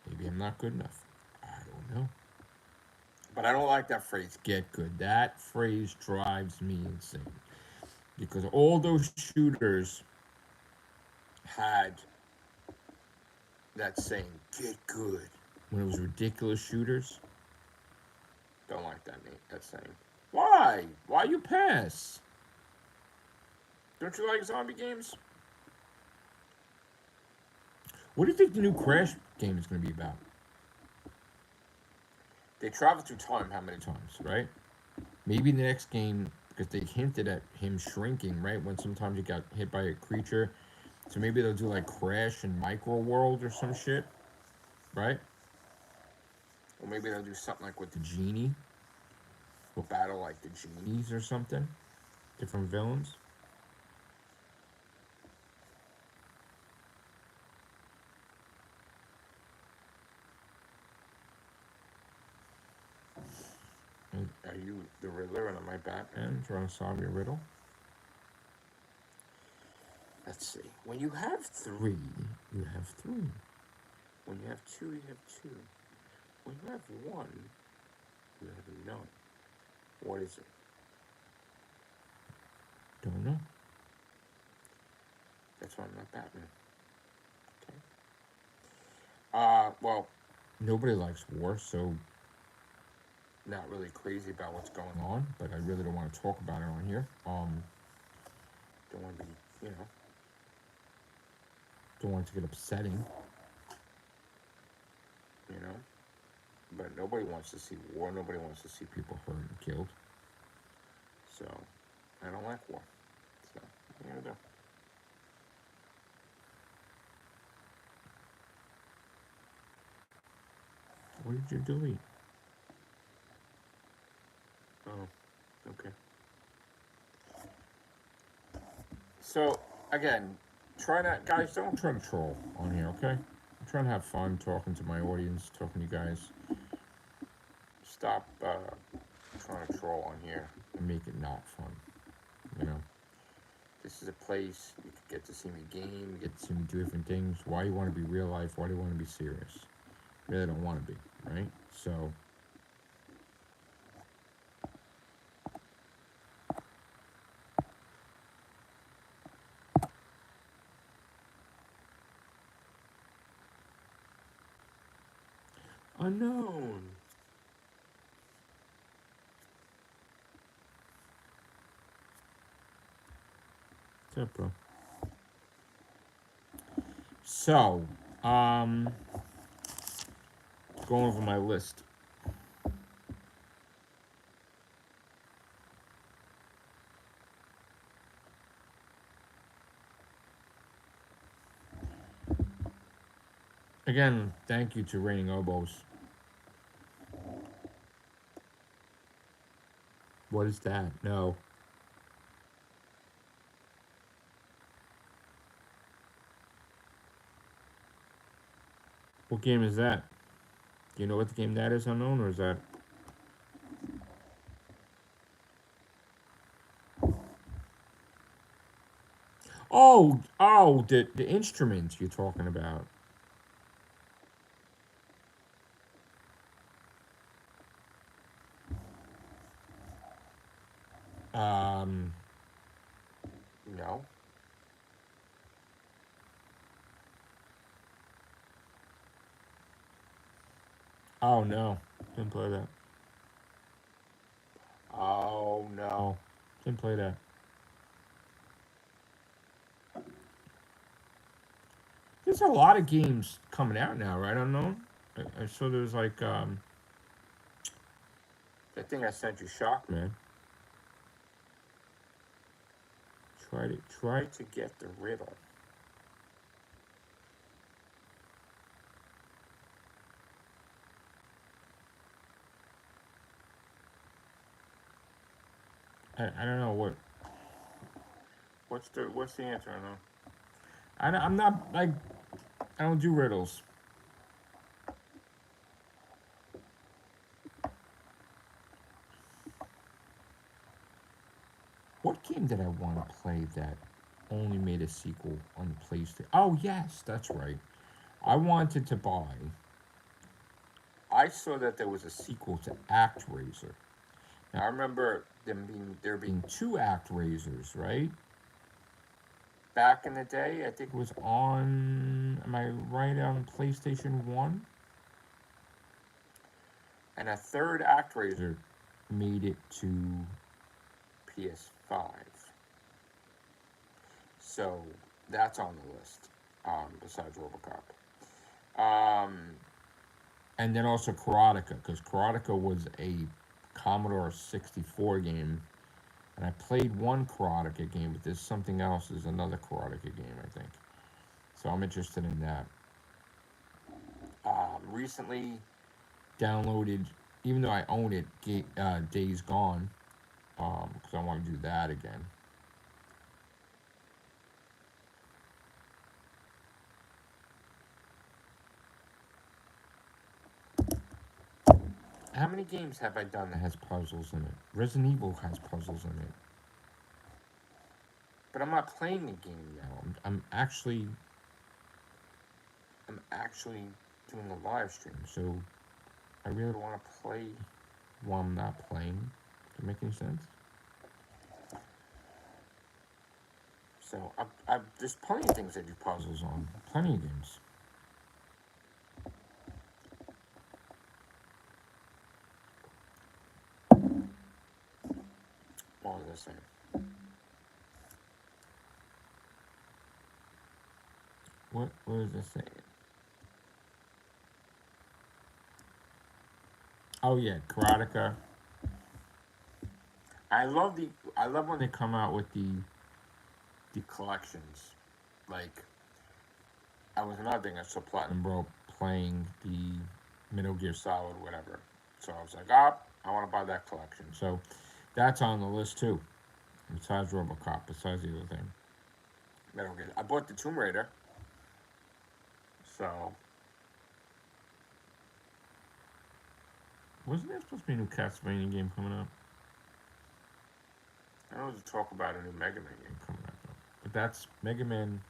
Maybe I'm not good enough. I don't know. But I don't like that phrase, get good. That phrase drives me insane. Because all those shooters had that saying, get good. When it was ridiculous shooters. Don't like that saying. Why? Why you pass? Don't you like zombie games? What do you think the new Crash game is going to be about? They travel through time how many times, right? Maybe the next game, because they hinted at him shrinking, right? When sometimes he got hit by a creature. So maybe they'll do like Crash and Micro World or some shit, right? Or maybe they'll do something like with the genie. We'll battle like the genies or something. Different villains. Are you the Riddler and am I Batman trying to solve your riddle? Let's see. When you have three, you have three. When you have two, you have two. When you have one, you have none. What is it? Don't know. That's why I'm not Batman. Okay. Well, nobody likes war, so not really crazy about what's going on, but I really don't want to talk about it on here. Don't want to be, don't want it to get upsetting, But nobody wants to see war. Nobody wants to see people hurt and killed. So, I don't like war. So, what are you gonna do? What did you delete? Oh, okay. So, again, guys, don't try to troll on here, okay? I'm trying to have fun talking to my audience, talking to you guys. Stop trying to troll on here and make it not fun, This is a place you get to see me game, you get to see me do different things. Why you want to be real life? Why do you want to be serious? Really don't want to be, right? So, unknown. What's up, bro? So, going over my list. Again, thank you to Raining Oboes. What is that? No. What game is that? Do you know what the game that is, unknown, or is that? Oh, the instruments you're talking about. No. Oh no, didn't play that. Oh no, didn't play that. There's a lot of games coming out now, right? Unknown. I saw there's like that thing I sent you, Shock Man. Try to get the riddle. I don't know what's the answer. I know. I'm not like I don't do riddles. What game did I want to play that only made a sequel on the PlayStation? Oh yes, that's right. I wanted to buy. I saw that there was a sequel to ActRaiser. Now I remember there being two ActRaisers, right? Back in the day, I think it was on. Am I right, on PlayStation 1? And a third ActRaiser made it to PS5. So that's on the list, besides Robocop. And then also Karateka, because Karateka was a Commodore 64 game. And I played one Karateka game, but there's something else. There's another Karateka game, I think. So I'm interested in that. Recently downloaded, even though I own it, Days Gone, because I want to do that again. How many games have I done that has puzzles in it? Resident Evil has puzzles in it. But I'm not playing the game now. I'm actually doing a live stream, so I really don't want to play while I'm not playing. Does that make any sense? So there's plenty of things I do puzzles on. Plenty of games. What was I saying? What was I saying? Oh yeah, Karateka. I love when they come out with the collections. Like, I was another thing, I saw Platinum Bro playing the Metal Gear Solid, whatever. So I was like, I want to buy that collection. So that's on the list too. Besides Robocop, besides the other thing. Metal Gear. I bought the Tomb Raider. So wasn't there supposed to be a new Castlevania game coming up? I don't know to talk about a new Mega Man game coming up though. But that's Mega Man.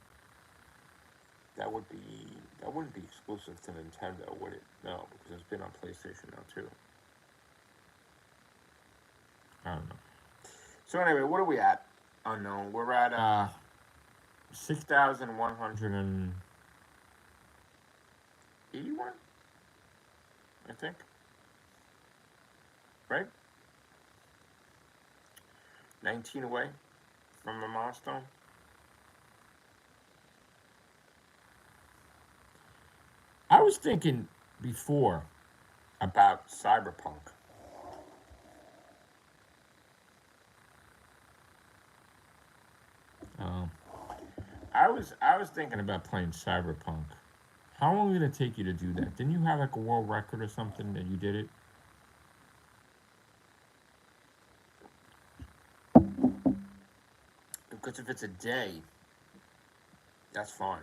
That wouldn't be exclusive to Nintendo, would it? No, because it's been on PlayStation now too. I don't know. So anyway, what are we at? Unknown. We're at 6,181, I think. Right? 19 away from the milestone. I was thinking before about Cyberpunk. I was thinking about playing Cyberpunk. How long did it take you to do that? Didn't you have like a world record or something that you did it? Because if it's a day, that's fine.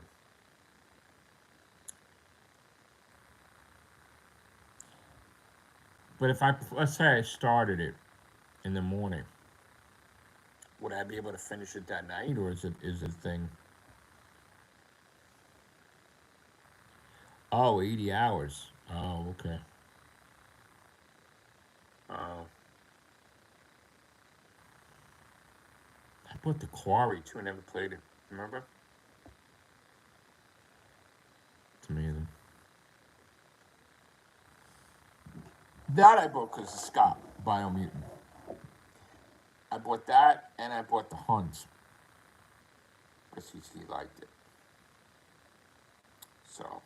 But if let's say I started it in the morning, would I be able to finish it that night, or is it a thing? Oh, 80 hours. Oh, okay. Oh. I bought The Quarry too. I never played it. Remember? It's amazing. That I bought because of Scott, Biomutant. I bought that, and I bought The Hunt because he liked it. So, I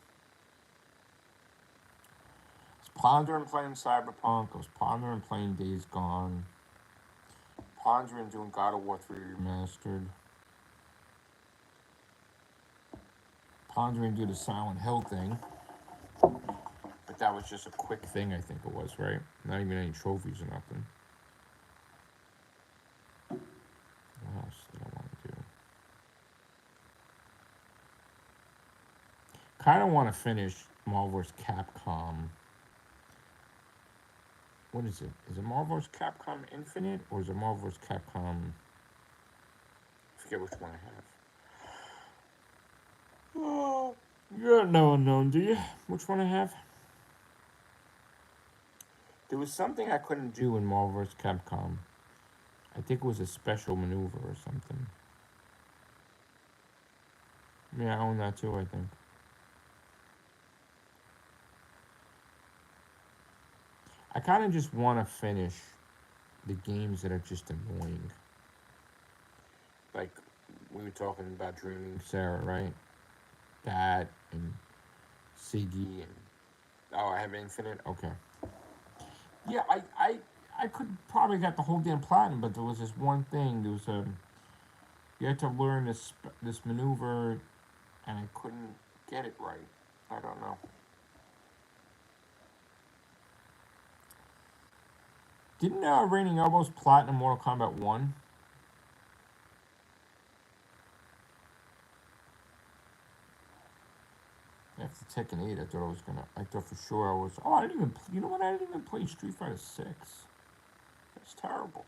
was pondering playing Cyberpunk. I was pondering playing Days Gone. Pondering doing God of War 3 Remastered. Pondering do the Silent Hill thing. But that was just a quick thing, I think it was, right? Not even any trophies or nothing. What else did I want to do? Kind of want to finish Marvel vs. Capcom. What is it? Is it Marvel vs. Capcom Infinite, or is it Marvel vs. Capcom? I forget which one I have. Oh, you don't know Unknown, do you? Which one I have? There was something I couldn't do in Marvel vs. Capcom. I think it was a special maneuver or something. Yeah, I own that too, I think. I kind of just want to finish the games that are just annoying. Like, we were talking about Dreaming Sarah, right? That and Siggy and oh, I have Infinite. Okay. Yeah, I could probably got the whole damn platinum, but there was this one thing. There was you had to learn this maneuver, and I couldn't get it right. I don't know. Didn't Raining Elbows platinum Mortal Kombat 1? After Tekken 8, I thought I was gonna. I thought for sure I was. Oh, I didn't even. You know what? I didn't even play Street Fighter 6. That's terrible.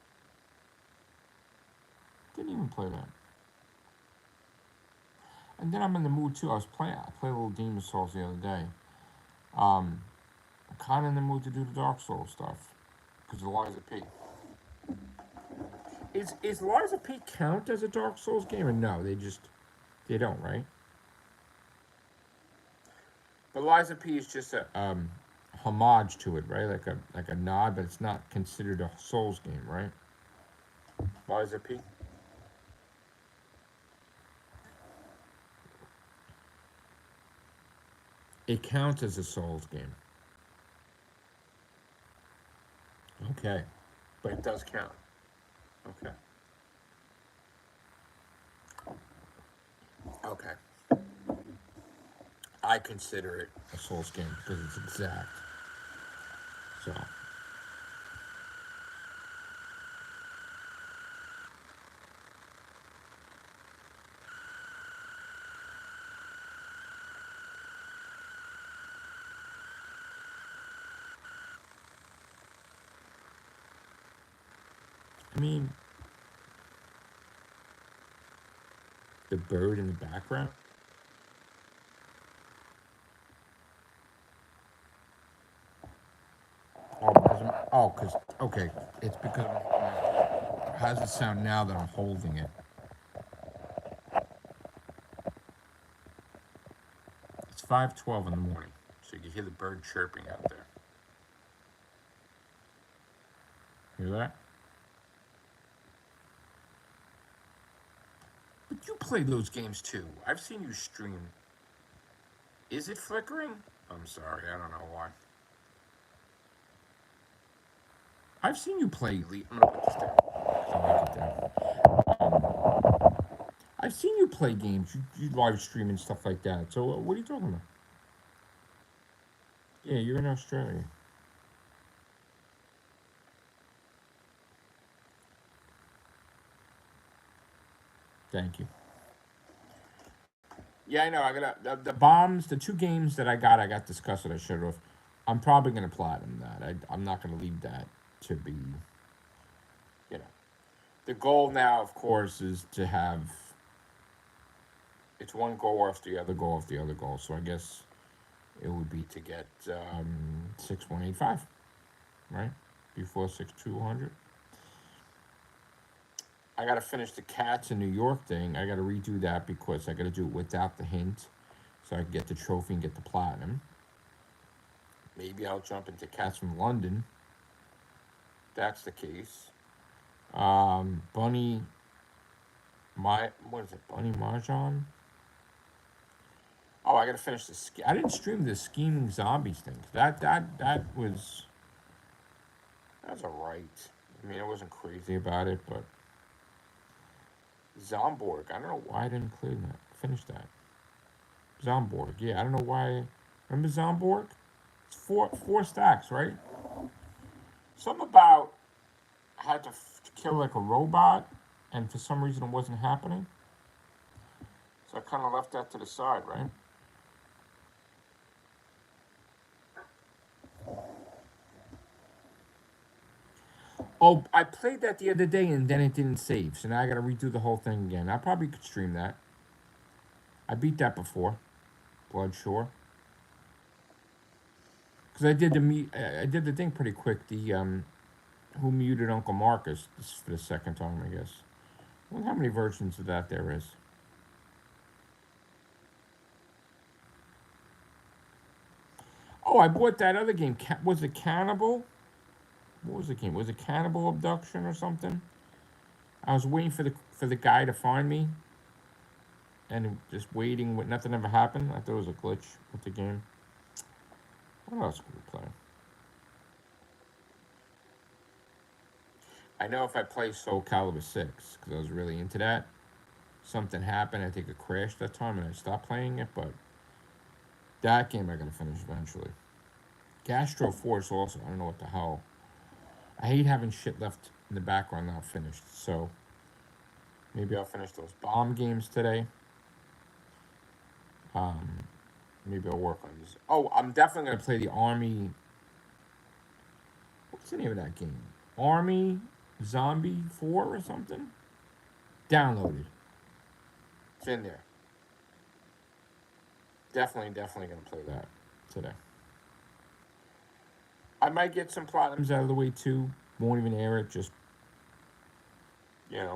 Didn't even play that. And then I'm in the mood too. I played a little Demon Souls the other day. I'm kind of in the mood to do the Dark Souls stuff because of Liza P. Is Liza P count as a Dark Souls game or no? They don't, right? But Liza P is just a homage to it, right? Like a nod, but it's not considered a Souls game, right? Liza P. It counts as a Souls game. Okay. But it does count. Okay. Okay. I consider it a Souls game because it's exact. So. I mean, the bird in the background. Cause okay, it's because how does it sound now that I'm holding it? It's 5:12 in the morning, so you can hear the bird chirping out there. Hear that? But you play those games too. I've seen you stream. Is it flickering? I'm sorry, I don't know why. I've seen you play Elite. I'm gonna put this down. I'll make it down. I've seen you play games. You live stream and stuff like that. So what are you talking about? Yeah, you're in Australia. Thank you. Yeah, I know. I got the bombs. The two games that I got discussed that I should have. I'm probably gonna platinum that. I'm not gonna leave that to be. You know, the goal now, of course, is to have. It's one goal after the other goal after the other goal. So I guess it would be to get 6185, right? Before 6200. I got to finish the Cats in New York thing. I got to redo that because I got to do it without the hint so I can get the trophy and get the platinum. Maybe I'll jump into Cats from London. That's the case. Bunny, what is it? Bunny Mahjong. Oh, I got to finish the. I didn't stream the Scheming Zombies thing. That was. That was alright. I mean, I wasn't crazy about it, but Zomborg. I don't know why I didn't clear that. Finish that. Zomborg. Yeah, I don't know why. Remember Zomborg? It's four stacks, right? Something about I had to kill like a robot, and for some reason it wasn't happening. So I kind of left that to the side, right? Oh, I played that the other day and then it didn't save, so now I got to redo the whole thing again. I probably could stream that. I beat that before, Bloodshore. Because I did the thing pretty quick. The Who Muted Uncle Marcus? This is for the second time, I guess. I wonder how many versions of that there is. Oh, I bought that other game. Was it Cannibal? what was the game? Was it Cannibal Abduction or something? I was waiting for the guy to find me, and just waiting. With nothing ever happened. I thought it was a glitch with the game. What else could we play? I know if I play Soul Calibur 6, because I was really into that, something happened. I think it crashed that time, and I stopped playing it. But that game I gotta finish eventually. Gastro Force also. I don't know what the hell. I hate having shit left in the background not finished. So maybe I'll finish those bomb games today. Maybe I'll work on this. Oh, I'm definitely gonna play the Army. What's the name of that game? Army Zombie 4 or something? Downloaded. It's in there. Definitely gonna play that today. I might get some platinums out of the way too. Won't even air it. Just get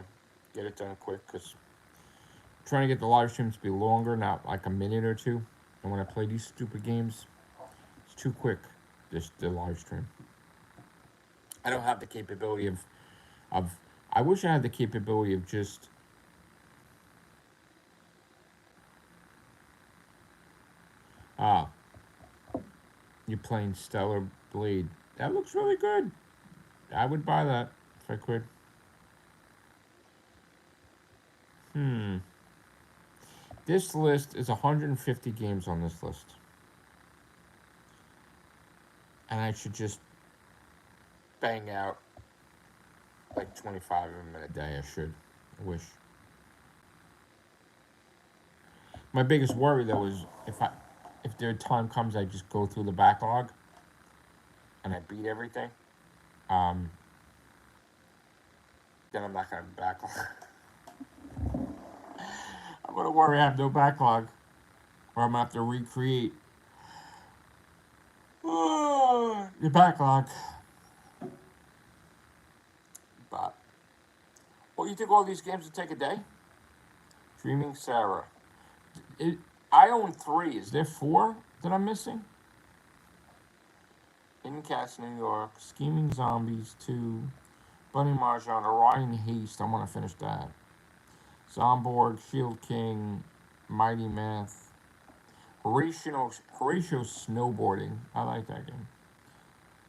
it done quick. Cause I'm trying to get the live streams to be longer, not like a minute or two. And when I play these stupid games, it's too quick. Just the live stream. I don't have the capability of. I wish I had the capability of just. You're playing Stellar Blade. That looks really good. I would buy that if I could. This list is 150 games on this list. And I should just bang out like 25 of them in a day. I should. I wish. My biggest worry though is if there time comes I just go through the backlog and I beat everything, then I'm not gonna backlog. I'm gonna worry I have no backlog, or I'm gonna have to recreate the backlog. But you think all these games would take a day? Dreaming Sarah. I own 3. Is there 4 that I'm missing? In Cats, New York, Scheming Zombies 2, Bunny Mahjong, Orion Haste. I want to finish that. Zomborg, Shield King, Mighty Math, Horatio Snowboarding. I like that game.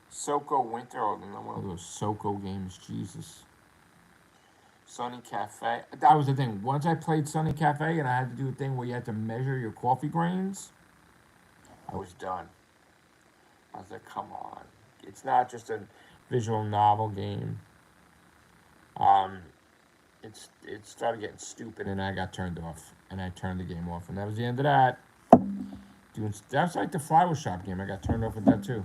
Soko Winter. Oh, one of those Soko games. Jesus. Sunny Cafe. That was the thing. Once I played Sunny Cafe and I had to do a thing where you had to measure your coffee grains, I was done. I was like, come on. It's not just a visual novel game. It started getting stupid and I got turned off. And I turned the game off. And that was the end of that. That's like the Flower Shop game. I got turned off with that too.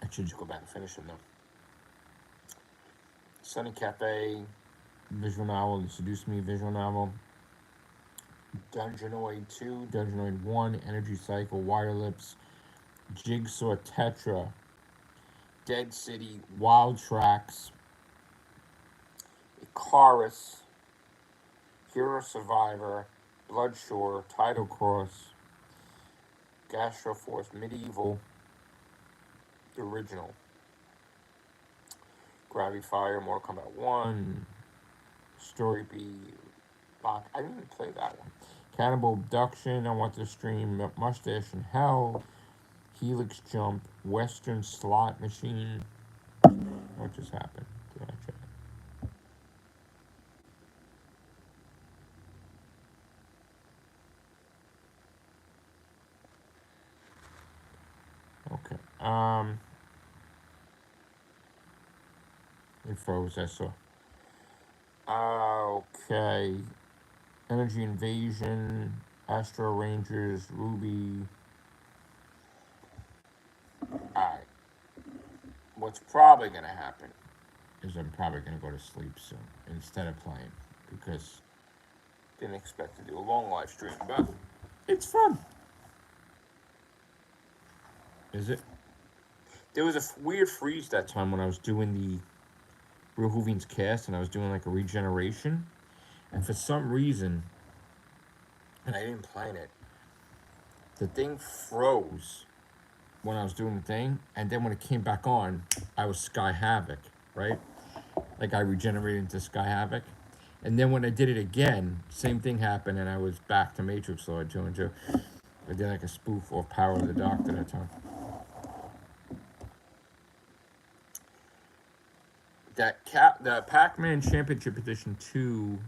I should just go back and finish them though. Sunny Cafe, visual novel, Seduce Me, visual novel. Dungeonoid 2, Dungeonoid 1, Energy Cycle, Wire Lips, Jigsaw Tetra, Dead City, Wild Tracks, Icarus, Hero Survivor, Bloodshore, Tidal Cross, Gastro Force, Medieval, the original, Gravity Fire, Mortal Kombat 1, Story B, I didn't even play that one. Cannibal Abduction, I want to stream Mustache in Hell, Helix Jump, Western Slot Machine. What just happened? Did I check? Okay. It froze, I saw. Okay. Energy Invasion, Astro Rangers, Ruby. Alright. What's probably going to happen is I'm probably going to go to sleep soon instead of playing because I didn't expect to do a long live stream, but it's fun. Is it? There was a weird freeze that time when I was doing the Real Hoovians cast and I was doing like a regeneration. And for some reason, and I didn't plan it, the thing froze when I was doing the thing, and then when it came back on, I was Sky Havoc, right? Like I regenerated into Sky Havoc. And then when I did it again, same thing happened, and I was back to Matrixlord212. I did like a spoof of Power of the Doctor that time. The Pac-Man Championship Edition 2,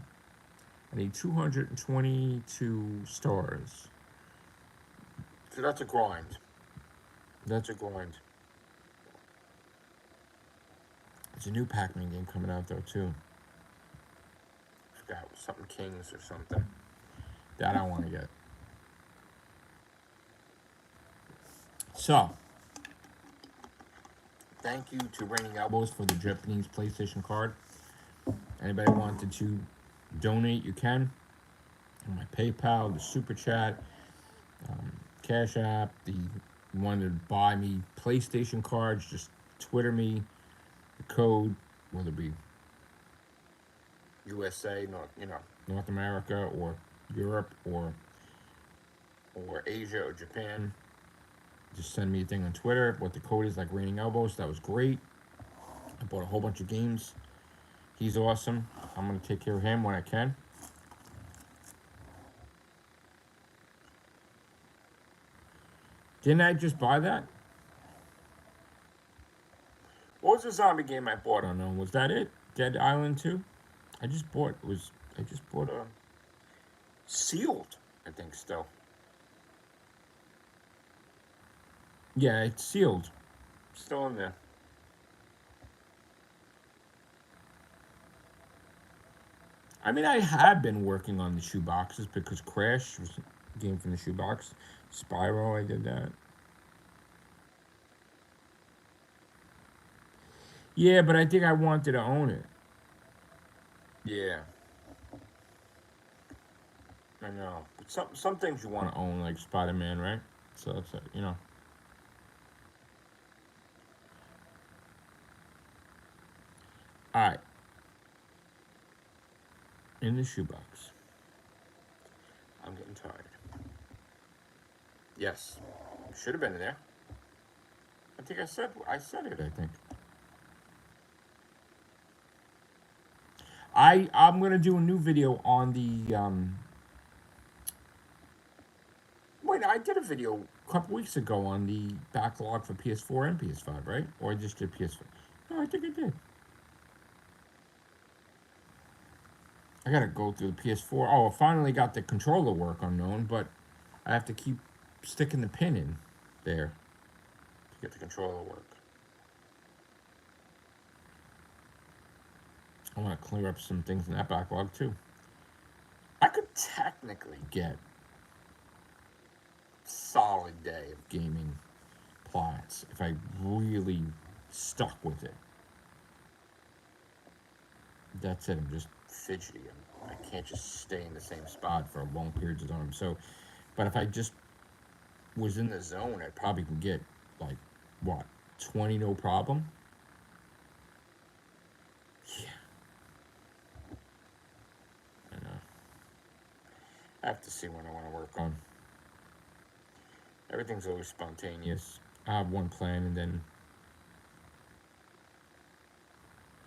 I need 222 stars. So that's a grind. That's a grind. There's a new Pac-Man game coming out though too. I forgot, something Kings or something. That I want to get. So, thank you to Raining Elbows for the Japanese PlayStation card. Anybody wanted to donate, you can. On my PayPal, the Super Chat, Cash App. You wanted to buy me PlayStation cards, just Twitter me the code, whether it be USA, North America, or Europe, or Asia, or Japan. Just send me a thing on Twitter. What the code is, like Raining Elbows. That was great. I bought a whole bunch of games. He's awesome. I'm gonna take care of him when I can. Didn't I just buy that? What was the zombie game I bought on? Was that it? Dead Island 2? I just bought a sealed, I think still. Yeah, it's sealed. Still in there. I mean, I have been working on the shoeboxes because Crash was a game from the shoebox. Spyro, I did that. Yeah, but I think I wanted to own it. Yeah. I know. But some things you want to own, like Spider-Man, right? So that's it, Alright. In the shoebox. I'm getting tired. Yes. Should have been in there. I think I said it, I think. I'm gonna do a new video on the wait, I did a video a couple weeks ago on the backlog for PS4 and PS5, right? Or I just did PS5. No, I think I did. I gotta go through the PS4. Oh, I finally got the controller work unknown, but I have to keep sticking the pin in there to get the controller work. I want to clear up some things in that backlog too. I could technically get a solid day of gaming plots if I really stuck with it. That's it. I'm just fidgety. I can't just stay in the same spot for long periods of time. So, but if I just was in the zone, I probably could get like what 20 no problem. Yeah. I know. I have to see what I want to work on. Everything's always spontaneous. I have one plan and then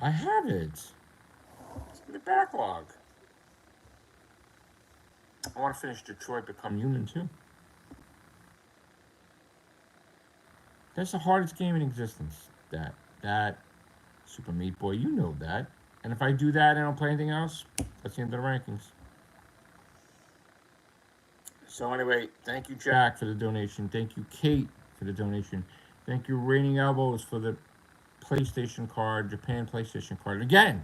I have it. It's in the backlog. I want to finish Detroit Become Human too. That's the hardest game in existence. That Super Meat Boy, you know that. And if I do that and I don't play anything else, that's the end of the rankings. So anyway, thank you, Jack, for the donation. Thank you, Kate, for the donation. Thank you, Raining Elbows, for the PlayStation card, Japan PlayStation card. Again,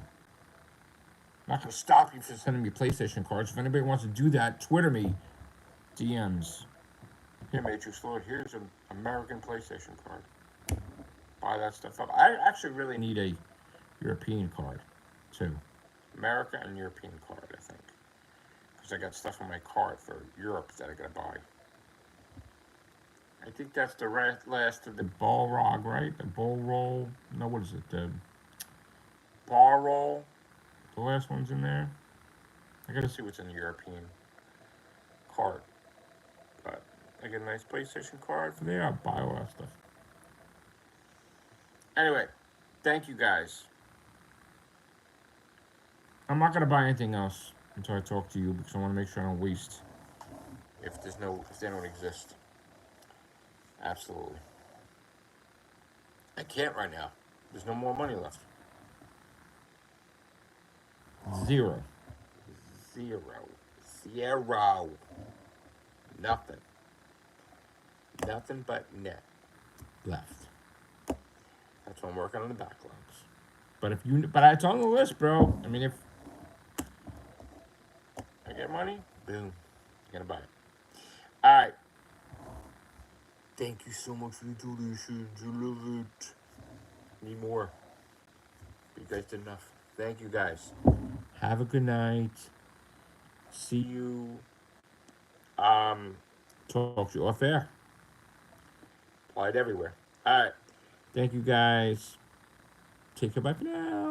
I'm not going to stop you from sending me PlayStation cards. If anybody wants to do that, Twitter me, DMs. Here, Matrixlord, here's an American PlayStation card. Buy that stuff up. I actually really need a European card, too. America and European card, I think. Because I got stuff on my card for Europe that I got to buy. I think that's the last of the ball rog, right? The ball roll. No, what is it? The bar roll. The last one's in there. I gotta see what's in the European card. But I get a nice PlayStation card from there. I'll buy all that stuff. Anyway, thank you guys. I'm not gonna buy anything else until I talk to you because I want to make sure I don't waste. If they don't exist. Absolutely. I can't right now. There's no more money left. Zero. Nothing. Nothing but net left. That's why I'm working on the backlogs. But it's on the list, bro. I mean, if I get money, boom, gonna buy it. All right. Thank you so much for your donations. I love it. Need more. You guys did enough. Thank you guys. Have a good night. See you. Talk to you off air. Applied everywhere. All right. Thank you guys. Take care. Bye for now.